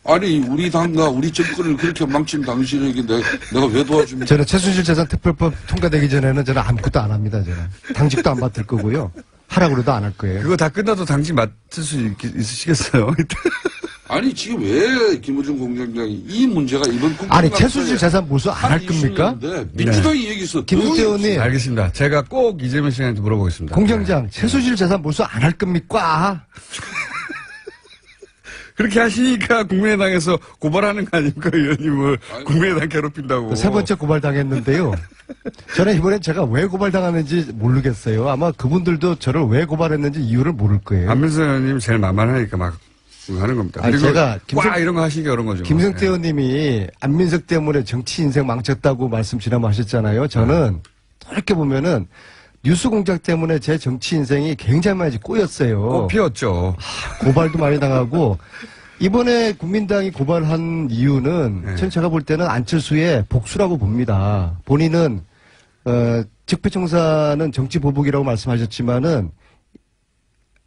[SPEAKER 4] 아니 우리 당과 우리 정권을 그렇게 망친 당신에게 내가 왜 도와줍니까?
[SPEAKER 3] 저는 최순실 재산 특별법 통과되기 전에는 저는 아무것도 안 합니다. 저는 당직도 안 맡을 거고요. 하라고 그래도 안 할 거예요.
[SPEAKER 1] 그거 다 끝나도 당직 맡을 수 있으시겠어요?
[SPEAKER 4] 아니 지금 왜 김호중 공장장이 이 문제가 이번
[SPEAKER 3] 아니 최순실 재산 몰수 안 할 겁니까?
[SPEAKER 4] 민주당이 얘기했어.
[SPEAKER 3] 김성태 의원님.
[SPEAKER 1] 알겠습니다. 제가 꼭 이재명 씨한테 물어보겠습니다.
[SPEAKER 3] 공장장 최순실 재산 몰수 안 할 겁니까?
[SPEAKER 1] 그렇게 하시니까 국민의당에서 고발하는 거 아닙니까, 의원님을. 국민의당 괴롭힌다고.
[SPEAKER 3] 세 번째 고발당했는데요. 저는 이번엔 제가 왜 고발당하는지 모르겠어요. 아마 그분들도 저를 왜 고발했는지 이유를 모를 거예요.
[SPEAKER 1] 안민석 의원님 제일 만만하니까 막 하는 겁니다.
[SPEAKER 3] 아니,
[SPEAKER 1] 그리고
[SPEAKER 3] 제가
[SPEAKER 1] 이런 거 하시기 어려운 거죠.
[SPEAKER 3] 김성태 의원님이 안민석 때문에 정치 인생 망쳤다고 말씀 지난번 하셨잖아요. 저는 이렇게 보면은 뉴스 공작 때문에 제 정치 인생이 굉장히 많이 꼬였어요.
[SPEAKER 1] 꽃피었죠.
[SPEAKER 3] 고발도 많이 당하고 이번에 국민당이 고발한 이유는 전 제가 볼 때는 안철수의 복수라고 봅니다. 본인은 적폐청산은 정치 보복이라고 말씀하셨지만은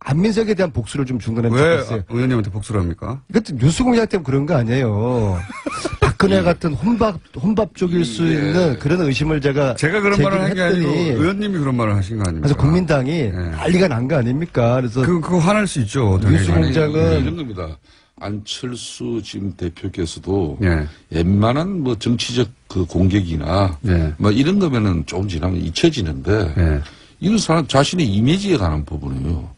[SPEAKER 3] 안민석에 대한 복수를 좀 중간에
[SPEAKER 1] 왜
[SPEAKER 3] 했어요.
[SPEAKER 1] 의원님한테 복수를 합니까?
[SPEAKER 3] 이것도 뉴스 공작 때문에 그런 거 아니에요. 박근혜 같은 혼밥 쪽일 수 있는 그런 의심을 제가
[SPEAKER 1] 그런 말을 한 게 아니고
[SPEAKER 3] 했더니
[SPEAKER 1] 의원님이 그런 말을 하신 거 아닙니까?
[SPEAKER 3] 그래서 국민당이 난리가 난 거 아닙니까? 그래서
[SPEAKER 1] 그거 화날 수 있죠.
[SPEAKER 3] 뉴스공장은
[SPEAKER 4] 이런 겁니다. 안철수 지금 대표께서도
[SPEAKER 1] 예.
[SPEAKER 4] 웬만한 뭐 정치적 그 공격이나
[SPEAKER 1] 예.
[SPEAKER 4] 뭐 이런 거면은 조금 지나면 잊혀지는데
[SPEAKER 1] 예.
[SPEAKER 4] 이런 사람 자신의 이미지에 관한 부분이에요.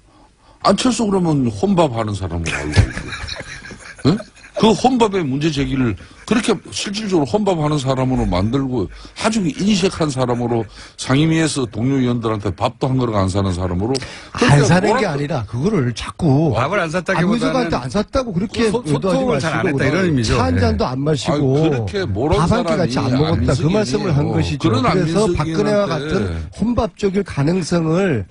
[SPEAKER 4] 안철수 그러면 혼밥하는 사람으로 알고 있고, 예? 그 혼밥의 문제 제기를 그렇게 실질적으로 혼밥하는 사람으로 만들고 아주 인색한 사람으로 상임위에서 동료 의원들한테 밥도 한 그릇 안 사는 사람으로
[SPEAKER 3] 안 사는 게 아니라 그거를 자꾸
[SPEAKER 1] 밥을 안 샀다기보다는
[SPEAKER 3] 안민석한테 안 샀다고 그렇게
[SPEAKER 1] 소통을 잘 안 했다 이런 의미죠.
[SPEAKER 3] 차 한 잔도 안 마시고
[SPEAKER 4] 그렇게 모른
[SPEAKER 3] 밥 한 끼
[SPEAKER 4] 사람이
[SPEAKER 3] 같이 안 먹었다 그
[SPEAKER 4] 안민석이
[SPEAKER 3] 말씀을 한
[SPEAKER 4] 아니에요.
[SPEAKER 3] 것이죠.
[SPEAKER 4] 그런
[SPEAKER 3] 그래서
[SPEAKER 4] 안민석이한테
[SPEAKER 3] 박근혜와 같은 혼밥적일 가능성을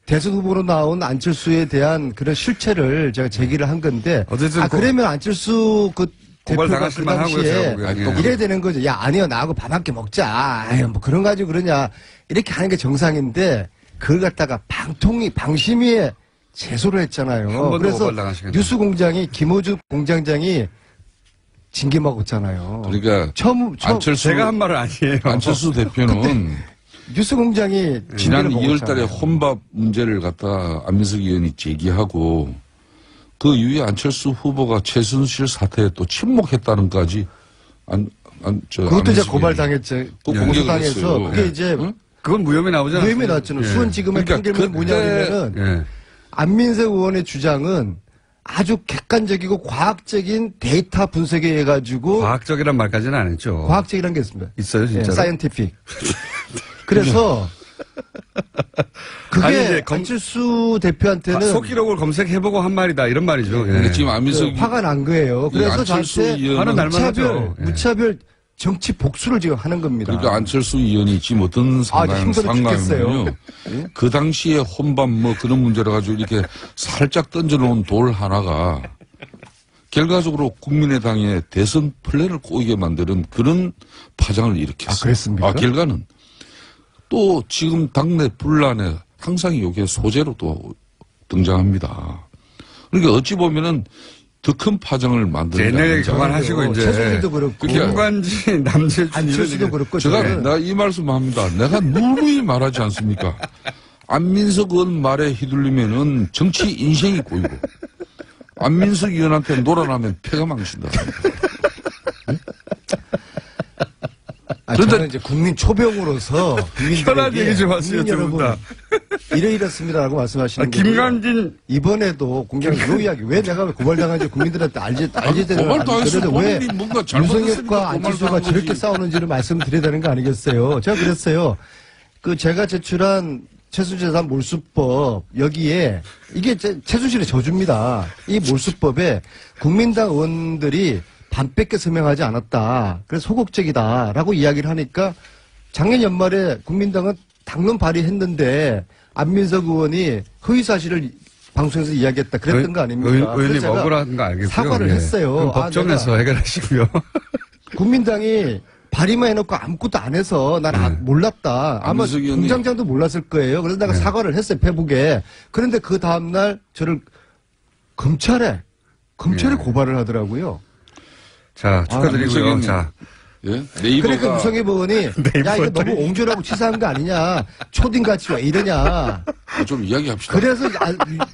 [SPEAKER 3] 대선 후보로 나온 안철수에 대한 그런 실체를 제가 제기를 한 건데
[SPEAKER 1] 어쨌든
[SPEAKER 3] 그러면 안철수 그 대표가 그
[SPEAKER 1] 고발당하실 만하고요, 제가
[SPEAKER 3] 당시에
[SPEAKER 1] 보기에는.
[SPEAKER 3] 이래야 되는 거죠. 야 아니요 나하고 밥 한 끼 먹자. 아유 뭐 그런 가지고 그러냐 이렇게 하는 게 정상인데 그걸 갖다가 방심위에 제소를 했잖아요.
[SPEAKER 1] 한 번도
[SPEAKER 3] 그래서
[SPEAKER 1] 고발당하시겠네요.
[SPEAKER 3] 뉴스공장이 김호준 공장장이 징계 먹었잖아요.
[SPEAKER 4] 그러니까
[SPEAKER 3] 처음
[SPEAKER 4] 안철수
[SPEAKER 1] 제가 한 말은 아니에요.
[SPEAKER 4] 안철수 대표는
[SPEAKER 3] 뉴스공장이
[SPEAKER 4] 지난
[SPEAKER 3] 징계를
[SPEAKER 4] 2월 달에
[SPEAKER 3] 먹었잖아요.
[SPEAKER 4] 혼밥 문제를 갖다 안민석 의원이 제기하고 그 이후에 안철수 후보가 최순실 사태에 또 침묵했다는까지
[SPEAKER 3] 그것도 이제 고발당했죠.
[SPEAKER 4] 또
[SPEAKER 3] 고소당해서
[SPEAKER 4] 공격을
[SPEAKER 3] 그게
[SPEAKER 4] 했어요.
[SPEAKER 3] 이제
[SPEAKER 1] 그건 무혐의 나오잖아요.
[SPEAKER 3] 무혐의 나왔잖아요. 수원지검의
[SPEAKER 4] 그러니까
[SPEAKER 3] 판결문이 뭐냐면은
[SPEAKER 1] 예.
[SPEAKER 3] 안민석 의원의 주장은 아주 객관적이고 과학적인 데이터 분석에 의해 가지고
[SPEAKER 1] 과학적이란 말까지는 안 했죠.
[SPEAKER 3] 과학적이라는 게 있습니다.
[SPEAKER 1] 있어요, 진짜로?
[SPEAKER 3] 사이언티픽. 그래서 그게
[SPEAKER 1] 아니, 이제
[SPEAKER 3] 안철수 대표한테는
[SPEAKER 1] 속기록을 검색해보고 한 말이다 이런 말이죠. 예.
[SPEAKER 4] 근데 지금 안민석
[SPEAKER 3] 화가 난 거예요. 그래서
[SPEAKER 4] 안철수
[SPEAKER 3] 저한테
[SPEAKER 4] 의원은
[SPEAKER 1] 화는 날만 하죠. 예.
[SPEAKER 3] 무차별 정치 복수를 지금 하는 겁니다.
[SPEAKER 4] 그러니까 안철수 의원이 지금 어떤
[SPEAKER 3] 힘들어 죽겠어요.
[SPEAKER 4] 상황이면요. 그 당시에 혼밥 뭐 그런 문제를 가지고 이렇게 살짝 던져놓은 돌 하나가 결과적으로 국민의당의 대선 플랜을 꼬이게 만드는 그런 파장을 일으켰어요.
[SPEAKER 3] 그랬습니까?
[SPEAKER 4] 결과는 또 지금 당내 분란에 항상 이게 소재로 또 등장합니다. 그러니까 어찌 보면은 더 큰 파장을 만드는
[SPEAKER 1] 옛날 얘기
[SPEAKER 4] 게 아닌가.
[SPEAKER 1] 그만하시고 이제
[SPEAKER 3] 최순실도 그렇고
[SPEAKER 1] 김관진 남재준
[SPEAKER 3] 안철수도 그렇고
[SPEAKER 4] 제가
[SPEAKER 3] 저는
[SPEAKER 4] 내가 이 말씀합니다. 내가 누누이 말하지 않습니까? 안민석 의원 말에 휘둘리면은 정치 인생이 꼬이고 안민석 의원한테 놀아나면 패가 망친다. 그런데-
[SPEAKER 3] 저는 이제 국민 초병으로서
[SPEAKER 1] 편한 얘기 좀 하세요, 두 분 다.
[SPEAKER 3] 이러이렇습니다라고 말씀하시는 거예요.
[SPEAKER 1] 김관진
[SPEAKER 3] 이번에도 공장 요 이야기 왜 내가 고발당한지 국민들한테 알지 되는
[SPEAKER 4] 고발도 안 했어.
[SPEAKER 3] 왜
[SPEAKER 4] 본인이 뭔가 잘못했으니까
[SPEAKER 3] 윤석열과 안철수가
[SPEAKER 4] 고발당한
[SPEAKER 3] 저렇게
[SPEAKER 4] 거지.
[SPEAKER 3] 싸우는지를 말씀드려야 되는 거 아니겠어요? 제가 그랬어요. 제가 제출한 최순실재산 몰수법 여기에 이게 최순실의 저주입니다. 이 몰수법에 국민당 의원들이 반밖에 서명하지 않았다. 그래서 소극적이다라고 이야기를 하니까 작년 연말에 국민당은 당론 발의했는데 안민석 의원이 허위 사실을 방송에서 이야기했다. 그랬던 거 아닙니까?
[SPEAKER 1] 의원님
[SPEAKER 3] 그래서 제가
[SPEAKER 1] 억울한 거 알겠고요.
[SPEAKER 3] 사과를
[SPEAKER 1] 예.
[SPEAKER 3] 했어요.
[SPEAKER 1] 그럼
[SPEAKER 3] 아,
[SPEAKER 1] 법정에서 해결하시고요.
[SPEAKER 3] 국민당이 발의만 해놓고 아무것도 안 해서 난 몰랐다. 아마
[SPEAKER 4] 안민석 의원이-
[SPEAKER 3] 공장장도 몰랐을 거예요. 그래서 내가 사과를 했어요. 페북에. 그런데 그 다음날 저를 검찰에 고발을 하더라고요.
[SPEAKER 1] 자, 축하드리고요.
[SPEAKER 4] 안민석이-
[SPEAKER 1] 자,
[SPEAKER 4] 예?
[SPEAKER 3] 그러니까
[SPEAKER 4] 네이버가
[SPEAKER 3] 유성엽 의원이 야 이거 너무 옹졸하고 치사한 거 아니냐. 초딩같이 왜 이러냐.
[SPEAKER 4] 좀 이야기합시다.
[SPEAKER 3] 그래서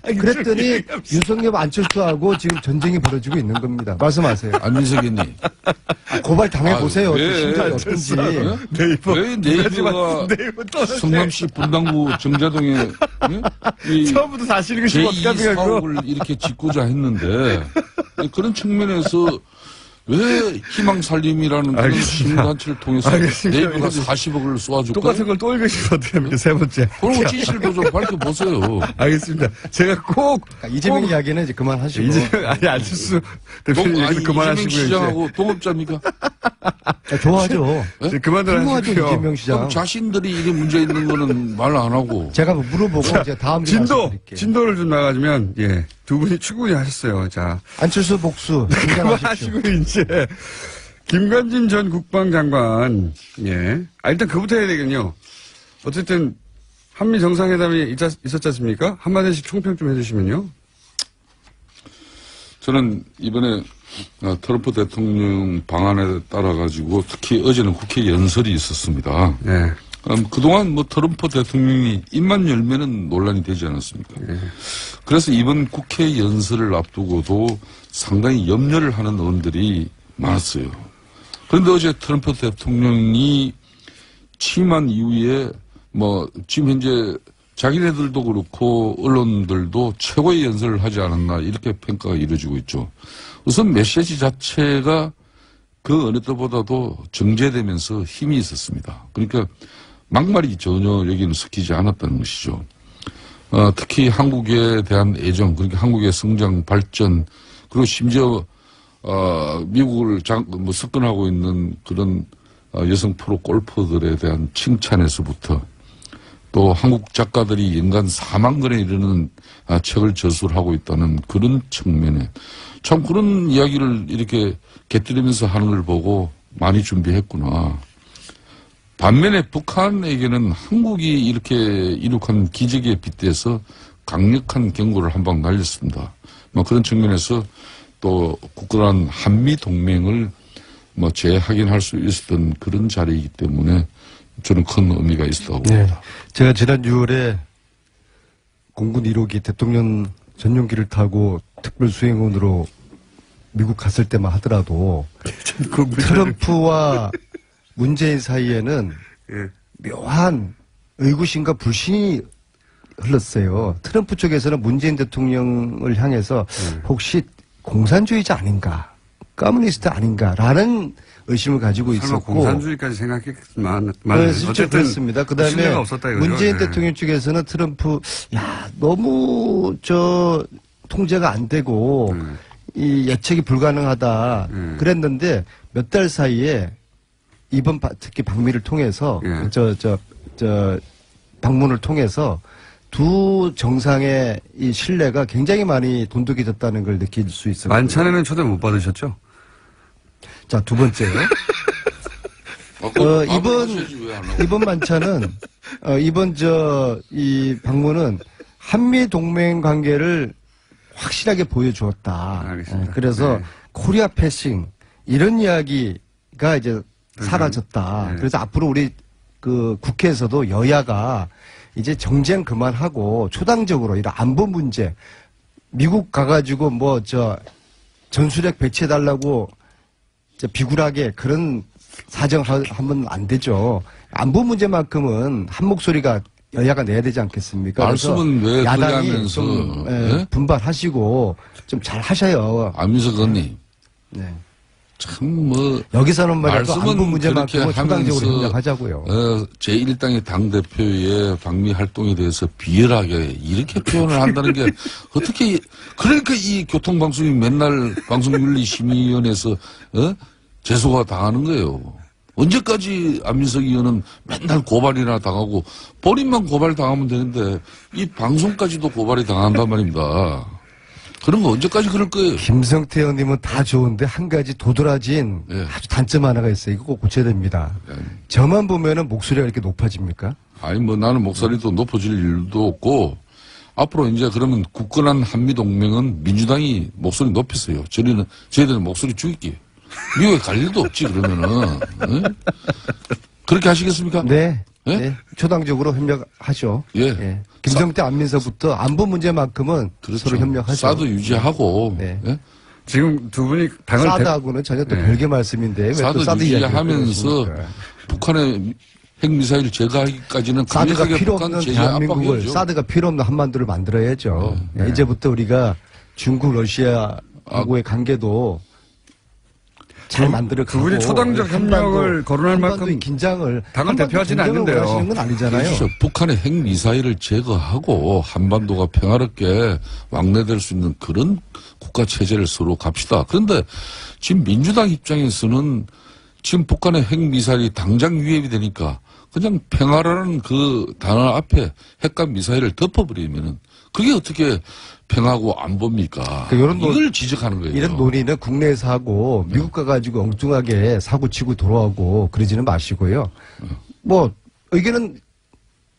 [SPEAKER 3] 그랬더니 유성엽 안철수하고 지금 전쟁이 벌어지고 있는 겁니다. 말씀하세요.
[SPEAKER 4] 안민석 의원이
[SPEAKER 3] 고발 당해보세요.
[SPEAKER 4] 왜?
[SPEAKER 3] 심정이 어떤지.
[SPEAKER 1] 네이버.
[SPEAKER 4] 왜 네이버가
[SPEAKER 1] 네이버 또
[SPEAKER 4] 성남시 분당구 정자동에 이
[SPEAKER 1] 처음부터 사실 읽으시면
[SPEAKER 4] 제2
[SPEAKER 1] 어떡합니까, 그거?
[SPEAKER 4] 사업을 이렇게 짓고자 했는데 그런 측면에서 왜 희망살림이라는 그런
[SPEAKER 1] 알겠습니다.
[SPEAKER 4] 시민단체를 통해서
[SPEAKER 1] 알겠습니다.
[SPEAKER 4] 네이버가 40억을 쏘아줄까요?
[SPEAKER 1] 똑같은 걸 또 읽으시면 어떡합니까? 세 번째.
[SPEAKER 4] 그런 진실도 좀 밝혀보세요.
[SPEAKER 1] 알겠습니다. 제가 꼭.
[SPEAKER 3] 이재명 이야기는 이제 그만하시고.
[SPEAKER 1] 아니, 안철수 대표님 얘기는
[SPEAKER 4] 이재명
[SPEAKER 1] 그만하시고요. 이제.
[SPEAKER 4] 시장하고 동업자입니까?
[SPEAKER 3] 좋아하죠.
[SPEAKER 1] 이제 그만들
[SPEAKER 3] 훌륭하죠,
[SPEAKER 1] 하시고요.
[SPEAKER 3] 이재명 시장.
[SPEAKER 4] 그럼 자신들이 이게 문제 있는 거는 말 안 하고
[SPEAKER 3] 제가 물어보고 제가 다음 주에 말씀드릴게요.
[SPEAKER 1] 진도를 좀 나가주면, 예. 두 분이 충분히 하셨어요. 자.
[SPEAKER 3] 안철수 복수 인정하십시오.
[SPEAKER 1] 그만하시고, 이제. 김관진 전 국방장관, 예. 일단 그부터 해야 되겠군요. 어쨌든, 한미 정상회담이 있었지 않습니까? 한마디씩 총평 좀 해주시면요.
[SPEAKER 4] 저는 이번에 트럼프 대통령 방안에 따라 가지고 특히 어제는 국회 연설이 있었습니다.
[SPEAKER 1] 네.
[SPEAKER 4] 그동안 뭐 트럼프 대통령이 입만 열면은 논란이 되지 않았습니까? 그래서 이번 국회 연설을 앞두고도 상당히 염려를 하는 의원들이 많았어요. 그런데 어제 트럼프 대통령이 취임한 이후에 뭐 지금 현재 자기네들도 그렇고 언론들도 최고의 연설을 하지 않았나 이렇게 평가가 이루어지고 있죠. 우선 메시지 자체가 그 어느 때보다도 정제되면서 힘이 있었습니다. 그러니까 막말이 전혀 여기는 섞이지 않았다는 것이죠. 특히 한국에 대한 애정, 그러니까 한국의 성장, 발전, 그리고 심지어 미국을 석권하고 있는 그런 여성 프로 골퍼들에 대한 칭찬에서부터 또 한국 작가들이 연간 4만 권에 이르는 책을 저술하고 있다는 그런 측면에 참 그런 이야기를 이렇게 곁들이면서 하는 걸 보고 많이 준비했구나. 반면에 북한에게는 한국이 이렇게 이룩한 기적에 빗대서 강력한 경고를 한 방 날렸습니다. 뭐 그런 측면에서 또 굳건한 한미 동맹을 뭐 재확인할 수 있었던 그런 자리이기 때문에 저는 큰 의미가 있었다고 봅니다.
[SPEAKER 3] 제가 지난 6월에 공군 1호기 대통령 전용기를 타고 특별 수행원으로 미국 갔을 때만 하더라도 트럼프와 문재인 사이에는 묘한 의구심과 불신이 흘렀어요. 트럼프 쪽에서는 문재인 대통령을 향해서 혹시 공산주의자 아닌가, 커뮤니스트 아닌가라는 의심을 가지고
[SPEAKER 1] 설마
[SPEAKER 3] 있었고,
[SPEAKER 1] 공산주의까지 생각했지만
[SPEAKER 3] 실제
[SPEAKER 1] 어쨌든
[SPEAKER 3] 그렇습니다. 그다음에
[SPEAKER 1] 신뢰가 없었다 이거죠.
[SPEAKER 3] 문재인
[SPEAKER 1] 네.
[SPEAKER 3] 대통령 쪽에서는 트럼프 너무 통제가 안 되고 이 예측이 불가능하다 그랬는데 몇 달 사이에 이번 특히 방미를 통해서 방문을 통해서 두 정상의 이 신뢰가 굉장히 많이 돈독해졌다는 걸 느낄 수 있었고.
[SPEAKER 1] 만찬에는 초대 못 받으셨죠?
[SPEAKER 3] 자, 두 번째요. 이번 만찬은, 이 방문은 한미 동맹 관계를 확실하게 보여주었다.
[SPEAKER 1] 알겠습니다.
[SPEAKER 3] 그래서
[SPEAKER 1] 네.
[SPEAKER 3] 코리아 패싱, 이런 이야기가 이제 사라졌다.
[SPEAKER 1] 네.
[SPEAKER 3] 그래서 앞으로 우리 그 국회에서도 여야가 이제 정쟁 그만하고 초당적으로 이런 안보 문제, 미국 가가지고 전술핵 배치해달라고 비굴하게 그런 사정하면 안 되죠. 안보 문제만큼은 한 목소리가 여야가 내야 되지 않겠습니까?
[SPEAKER 4] 말씀은 왜
[SPEAKER 3] 야당이
[SPEAKER 4] 그러냐면서,
[SPEAKER 3] 좀
[SPEAKER 4] 네?
[SPEAKER 3] 분발하시고 좀 잘 하셔요.
[SPEAKER 4] 안민석 의원님,
[SPEAKER 3] 네.
[SPEAKER 4] 참
[SPEAKER 3] 여기서는 말이야 안보
[SPEAKER 4] 말씀은
[SPEAKER 3] 문제만큼은
[SPEAKER 4] 그렇게
[SPEAKER 3] 초당적으로
[SPEAKER 4] 하면서
[SPEAKER 3] 협력하자고요.
[SPEAKER 4] 제1당의 당대표의 방미 활동에 대해서 비열하게 이렇게 표현을 한다는 게 어떻게 그러니까 이 교통방송이 맨날 방송윤리심의위원회에서 제소가 당하는 거예요. 언제까지 안민석 의원은 맨날 고발이나 당하고 본인만 고발 당하면 되는데 이 방송까지도 고발이 당한단 말입니다. 그런 거 언제까지 그럴 거예요?
[SPEAKER 3] 김성태 의원님은 다 좋은데 한 가지 도드라진 아주 단점 하나가 있어요. 이거 꼭 고쳐야 됩니다. 저만 보면은 목소리가 이렇게 높아집니까?
[SPEAKER 4] 아니 나는 목소리도 높아질 일도 없고 앞으로 이제 그러면 굳건한 한미동맹은 민주당이 목소리 높였어요. 저희들은 목소리 죽일게요. 미국에 갈 일도 없지 그러면은. 네? 그렇게 하시겠습니까?
[SPEAKER 3] 네.
[SPEAKER 4] 예?
[SPEAKER 3] 네. 초당적으로 협력하죠.
[SPEAKER 4] 예.
[SPEAKER 3] 김성태 안민서부터 안보 문제만큼은
[SPEAKER 4] 그렇죠.
[SPEAKER 3] 서로 협력하죠.
[SPEAKER 4] 사드 유지하고.
[SPEAKER 3] 네.
[SPEAKER 4] 예?
[SPEAKER 1] 지금 두 분이 당을
[SPEAKER 3] 사드하고는 전혀 또
[SPEAKER 1] 네.
[SPEAKER 3] 별개 말씀인데 왜 또
[SPEAKER 4] 사드
[SPEAKER 3] 사드
[SPEAKER 4] 유지하면서
[SPEAKER 3] 이야기를
[SPEAKER 4] 북한의 핵미사일 제거하기까지는
[SPEAKER 3] 사드가
[SPEAKER 4] 강력하게
[SPEAKER 3] 필요
[SPEAKER 4] 북한
[SPEAKER 3] 없는
[SPEAKER 4] 제재
[SPEAKER 3] 대한민국을
[SPEAKER 4] 압박해야죠.
[SPEAKER 3] 사드가 필요 없는 한반도를 만들어야죠.
[SPEAKER 1] 네.
[SPEAKER 3] 이제부터 우리가 중국, 러시아하고의 관계도 잘 만들어가고
[SPEAKER 1] 두 분이 초당적 협력을 거론할 만큼
[SPEAKER 3] 한반도의 긴장을
[SPEAKER 1] 당을
[SPEAKER 3] 한반도
[SPEAKER 1] 대표하지는
[SPEAKER 3] 전쟁을
[SPEAKER 1] 않는데요.
[SPEAKER 3] 원하시는 건 아니잖아요.
[SPEAKER 4] 그렇죠. 북한의 핵미사일을 제거하고 한반도가 평화롭게 왕래될 수 있는 그런 국가체제를 서로 갑시다. 그런데 지금 민주당 입장에서는 지금 북한의 핵미사일이 당장 위협이 되니까 그냥 평화라는 그 단어 앞에 핵과 미사일을 덮어버리면은 그게 어떻게 평화고 안보입니까?
[SPEAKER 3] 이런
[SPEAKER 4] 이걸 지적하는 거예요.
[SPEAKER 3] 이런 논의는 국내에서 하고 미국 가가지고 엉뚱하게 사고 치고 돌아오고 그러지는 마시고요. 뭐 의견은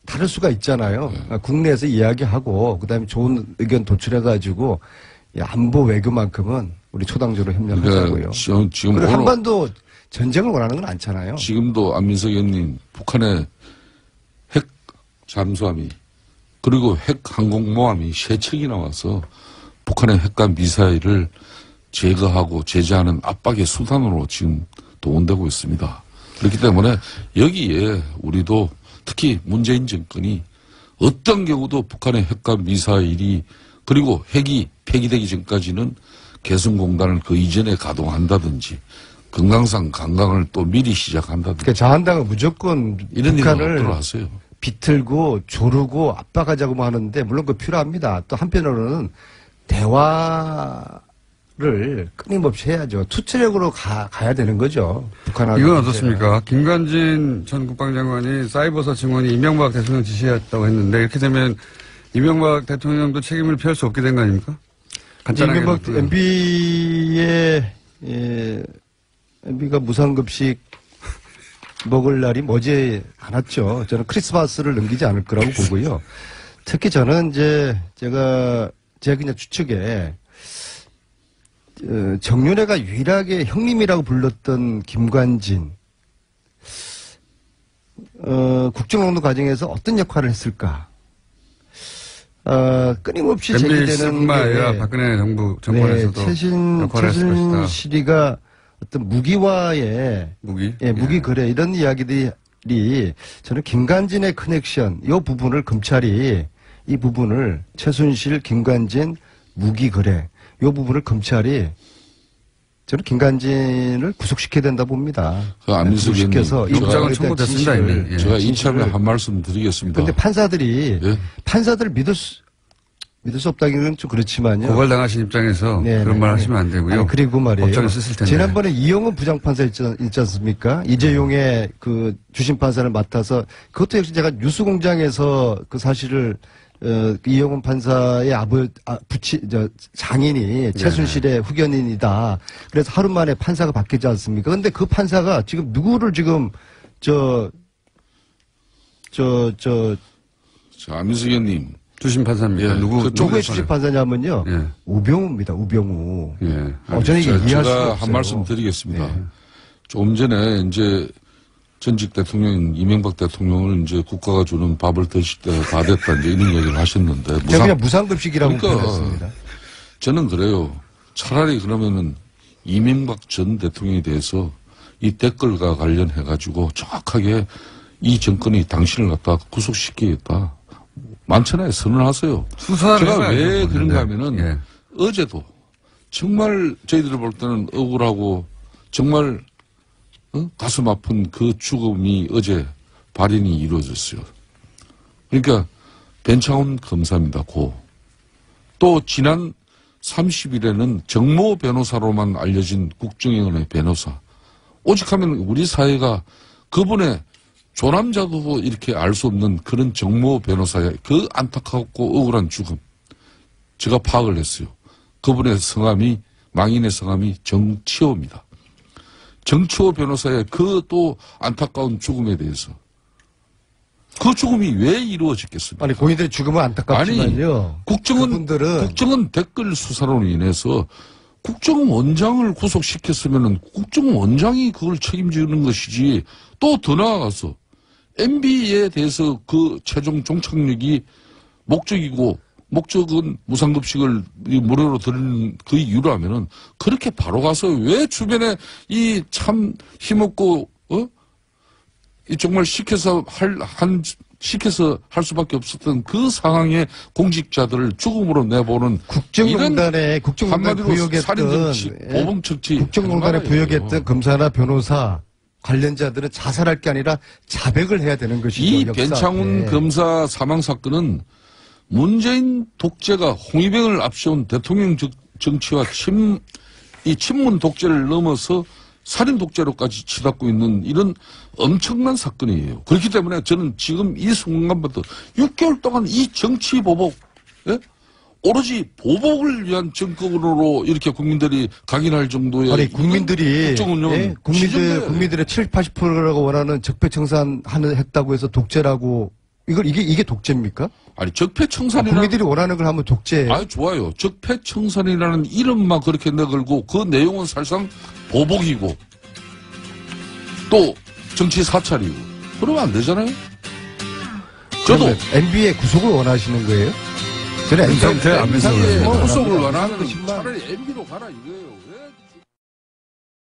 [SPEAKER 3] 다를 수가 있잖아요. 국내에서 이야기하고 그다음에 좋은 의견 도출해가지고 이 안보 외교만큼은 우리 초당적으로 협력하자고요.
[SPEAKER 4] 그러니까 지금
[SPEAKER 3] 그리고
[SPEAKER 4] 오늘
[SPEAKER 3] 한반도 전쟁을 원하는 건 않잖아요.
[SPEAKER 4] 지금도 안민석 의원님 북한의 핵 잠수함이 그리고 핵 항공모함이 세 척이 나와서 북한의 핵과 미사일을 제거하고 제재하는 압박의 수단으로 지금 동원되고 있습니다. 그렇기 때문에 여기에 우리도 특히 문재인 정권이 어떤 경우도 북한의 핵과 미사일이 그리고 핵이 폐기되기 전까지는 개성공단을 그 이전에 가동한다든지 금강산 관광을 또 미리 시작한다든지
[SPEAKER 3] 그러니까 자한당은 무조건
[SPEAKER 4] 이런 일은
[SPEAKER 3] 북한을
[SPEAKER 4] 없도록 하세요.
[SPEAKER 3] 비틀고 조르고 압박하자고 하는데 물론 그 필요합니다. 또 한편으로는 대화를 끊임없이 해야죠. 투체력으로 가야 되는 거죠. 북한하고.
[SPEAKER 1] 이건 어떻습니까? 김관진 전 국방장관이 사이버사 증언이 이명박 대통령 지시했다고 했는데 이렇게 되면 이명박 대통령도 책임을 피할 수 없게 된 거 아닙니까? 간단하게.
[SPEAKER 3] 이명박 MB가 무상급식 먹을 날이 머지 않았죠. 저는 크리스마스를 넘기지 않을 거라고 보고요. 특히 저는 이제 제가 그냥 추측에 정윤회가 유일하게 형님이라고 불렀던 김관진 국정농단 과정에서 어떤 역할을 했을까? 끊임없이 제기되는
[SPEAKER 1] MB뿐만 아니라 박근혜 정권에서도 역할을 했을 것이다.
[SPEAKER 3] 최순실이가 어떤 무기와의 무기 거래 이런 이야기들이 저는 김관진의 커넥션 이 부분을 검찰이 이 부분을 최순실, 김관진 무기 거래 이 부분을 검찰이 저는 김관진을 구속시켜야 된다 봅니다.
[SPEAKER 4] 그 안민석 의원님,
[SPEAKER 1] 영장은 청구됐습니다 이미.
[SPEAKER 4] 제가 이참에 한 말씀 드리겠습니다.
[SPEAKER 3] 그런데 판사들이 판사들 믿을 수 없다기는 좀 그렇지만요.
[SPEAKER 1] 고발당하신 입장에서 그런 말 하시면 안 되고요.
[SPEAKER 3] 아니, 그리고 말이에요.
[SPEAKER 1] 법정에 쓰실 텐데.
[SPEAKER 3] 지난번에 이용은 부장판사 있지 않습니까? 이재용의 그 주심판사를 맡아서 그것도 역시 제가 뉴스공장에서 그 사실을 이용은 판사의 장인이 최순실의 후견인이다. 그래서 하루 만에 판사가 바뀌지 않습니까? 근데 그 판사가 지금 누구를 지금
[SPEAKER 4] 안민석 의원님.
[SPEAKER 1] 주심 판사입니다.
[SPEAKER 3] 누구의 주심 판사냐면요. 우병우입니다. 우병우. 저는 이게 이해할 수가
[SPEAKER 4] 제가
[SPEAKER 3] 없어요.
[SPEAKER 4] 한 말씀 드리겠습니다. 조금 전에 이제 전직 대통령 이명박 대통령을 이제 국가가 주는 밥을 드실 때가 다 됐다 이제 이런 얘기를 하셨는데
[SPEAKER 3] 그냥 무상급식이라고
[SPEAKER 4] 그러니까
[SPEAKER 3] 표현했습니다.
[SPEAKER 4] 저는 그래요. 차라리 그러면은 이명박 전 대통령에 대해서 이 댓글과 관련해 가지고 정확하게 이 정권이 당신을 갖다 구속시키겠다. 많잖아요. 선언하세요. 제가 왜 그런가 하면은 어제도 정말 저희들이 볼 때는 억울하고 정말 가슴 아픈 그 죽음이 어제 발인이 이루어졌어요. 그러니까 변창훈 검사입니다. 또 지난 30일에는 정모 변호사로만 알려진 국정원의 변호사. 오직하면 우리 사회가 그분의 조남자도 이렇게 알 수 없는 그런 정모 변호사의 그 안타깝고 억울한 죽음. 제가 파악을 했어요. 그분의 성함이 망인의 성함이 정치호입니다. 정치호 변호사의 그 또 안타까운 죽음에 대해서 그 죽음이 왜 이루어졌겠습니까?
[SPEAKER 3] 아니 고인들의 죽음은 안타깝지만요.
[SPEAKER 4] 국정원 댓글 수사로 인해서 국정원장을 구속시켰으면은 국정원장이 그걸 책임지는 것이지 또 더 나아가서 MB에 대해서 그 최종 종착역이 목적은 무상급식을 무료로 드리는 그 이유라면은 그렇게 바로 가서 왜 주변에 이 참 힘없고 이 정말 시켜서 할 수밖에 없었던 그 상황의 공직자들을 죽음으로 내보는
[SPEAKER 3] 국정농단에
[SPEAKER 4] 한마디로
[SPEAKER 3] 부역했던
[SPEAKER 4] 살인정치, 보복정치
[SPEAKER 3] 국정농단에 부역했던 검사나 변호사 관련자들은 자살할 게 아니라 자백을 해야 되는 것이죠.
[SPEAKER 4] 이 변창훈 검사 사망 사건은 문재인 독재가 홍위병을 앞세운 대통령 정치와 친문 독재를 넘어서 살인 독재로까지 치닫고 있는 이런 엄청난 사건이에요. 그렇기 때문에 저는 지금 이 순간부터 6개월 동안 이 정치 보복, 오로지 보복을 위한 정권으로 이렇게 국민들이 각인할 정도의
[SPEAKER 3] 아니 국민들이
[SPEAKER 4] 국정운영은
[SPEAKER 3] 국민들의 70, 80%라고 원하는 적폐청산 했다고 해서 독재라고 이게 독재입니까?
[SPEAKER 4] 아니 적폐청산이라는
[SPEAKER 3] 국민들이 원하는 걸 하면 독재예요.
[SPEAKER 4] 아 좋아요. 적폐청산이라는 이름만 그렇게 내걸고 그 내용은 사실상 보복이고 또 정치 사찰이고 그러면 안 되잖아요. 저도
[SPEAKER 3] MB의 구속을 원하시는 거예요? 저는
[SPEAKER 1] 그 상태 안
[SPEAKER 4] MB의
[SPEAKER 1] 무서워요.
[SPEAKER 4] 구속을 원하면 차라리 MB로 가라 이거예요. 왜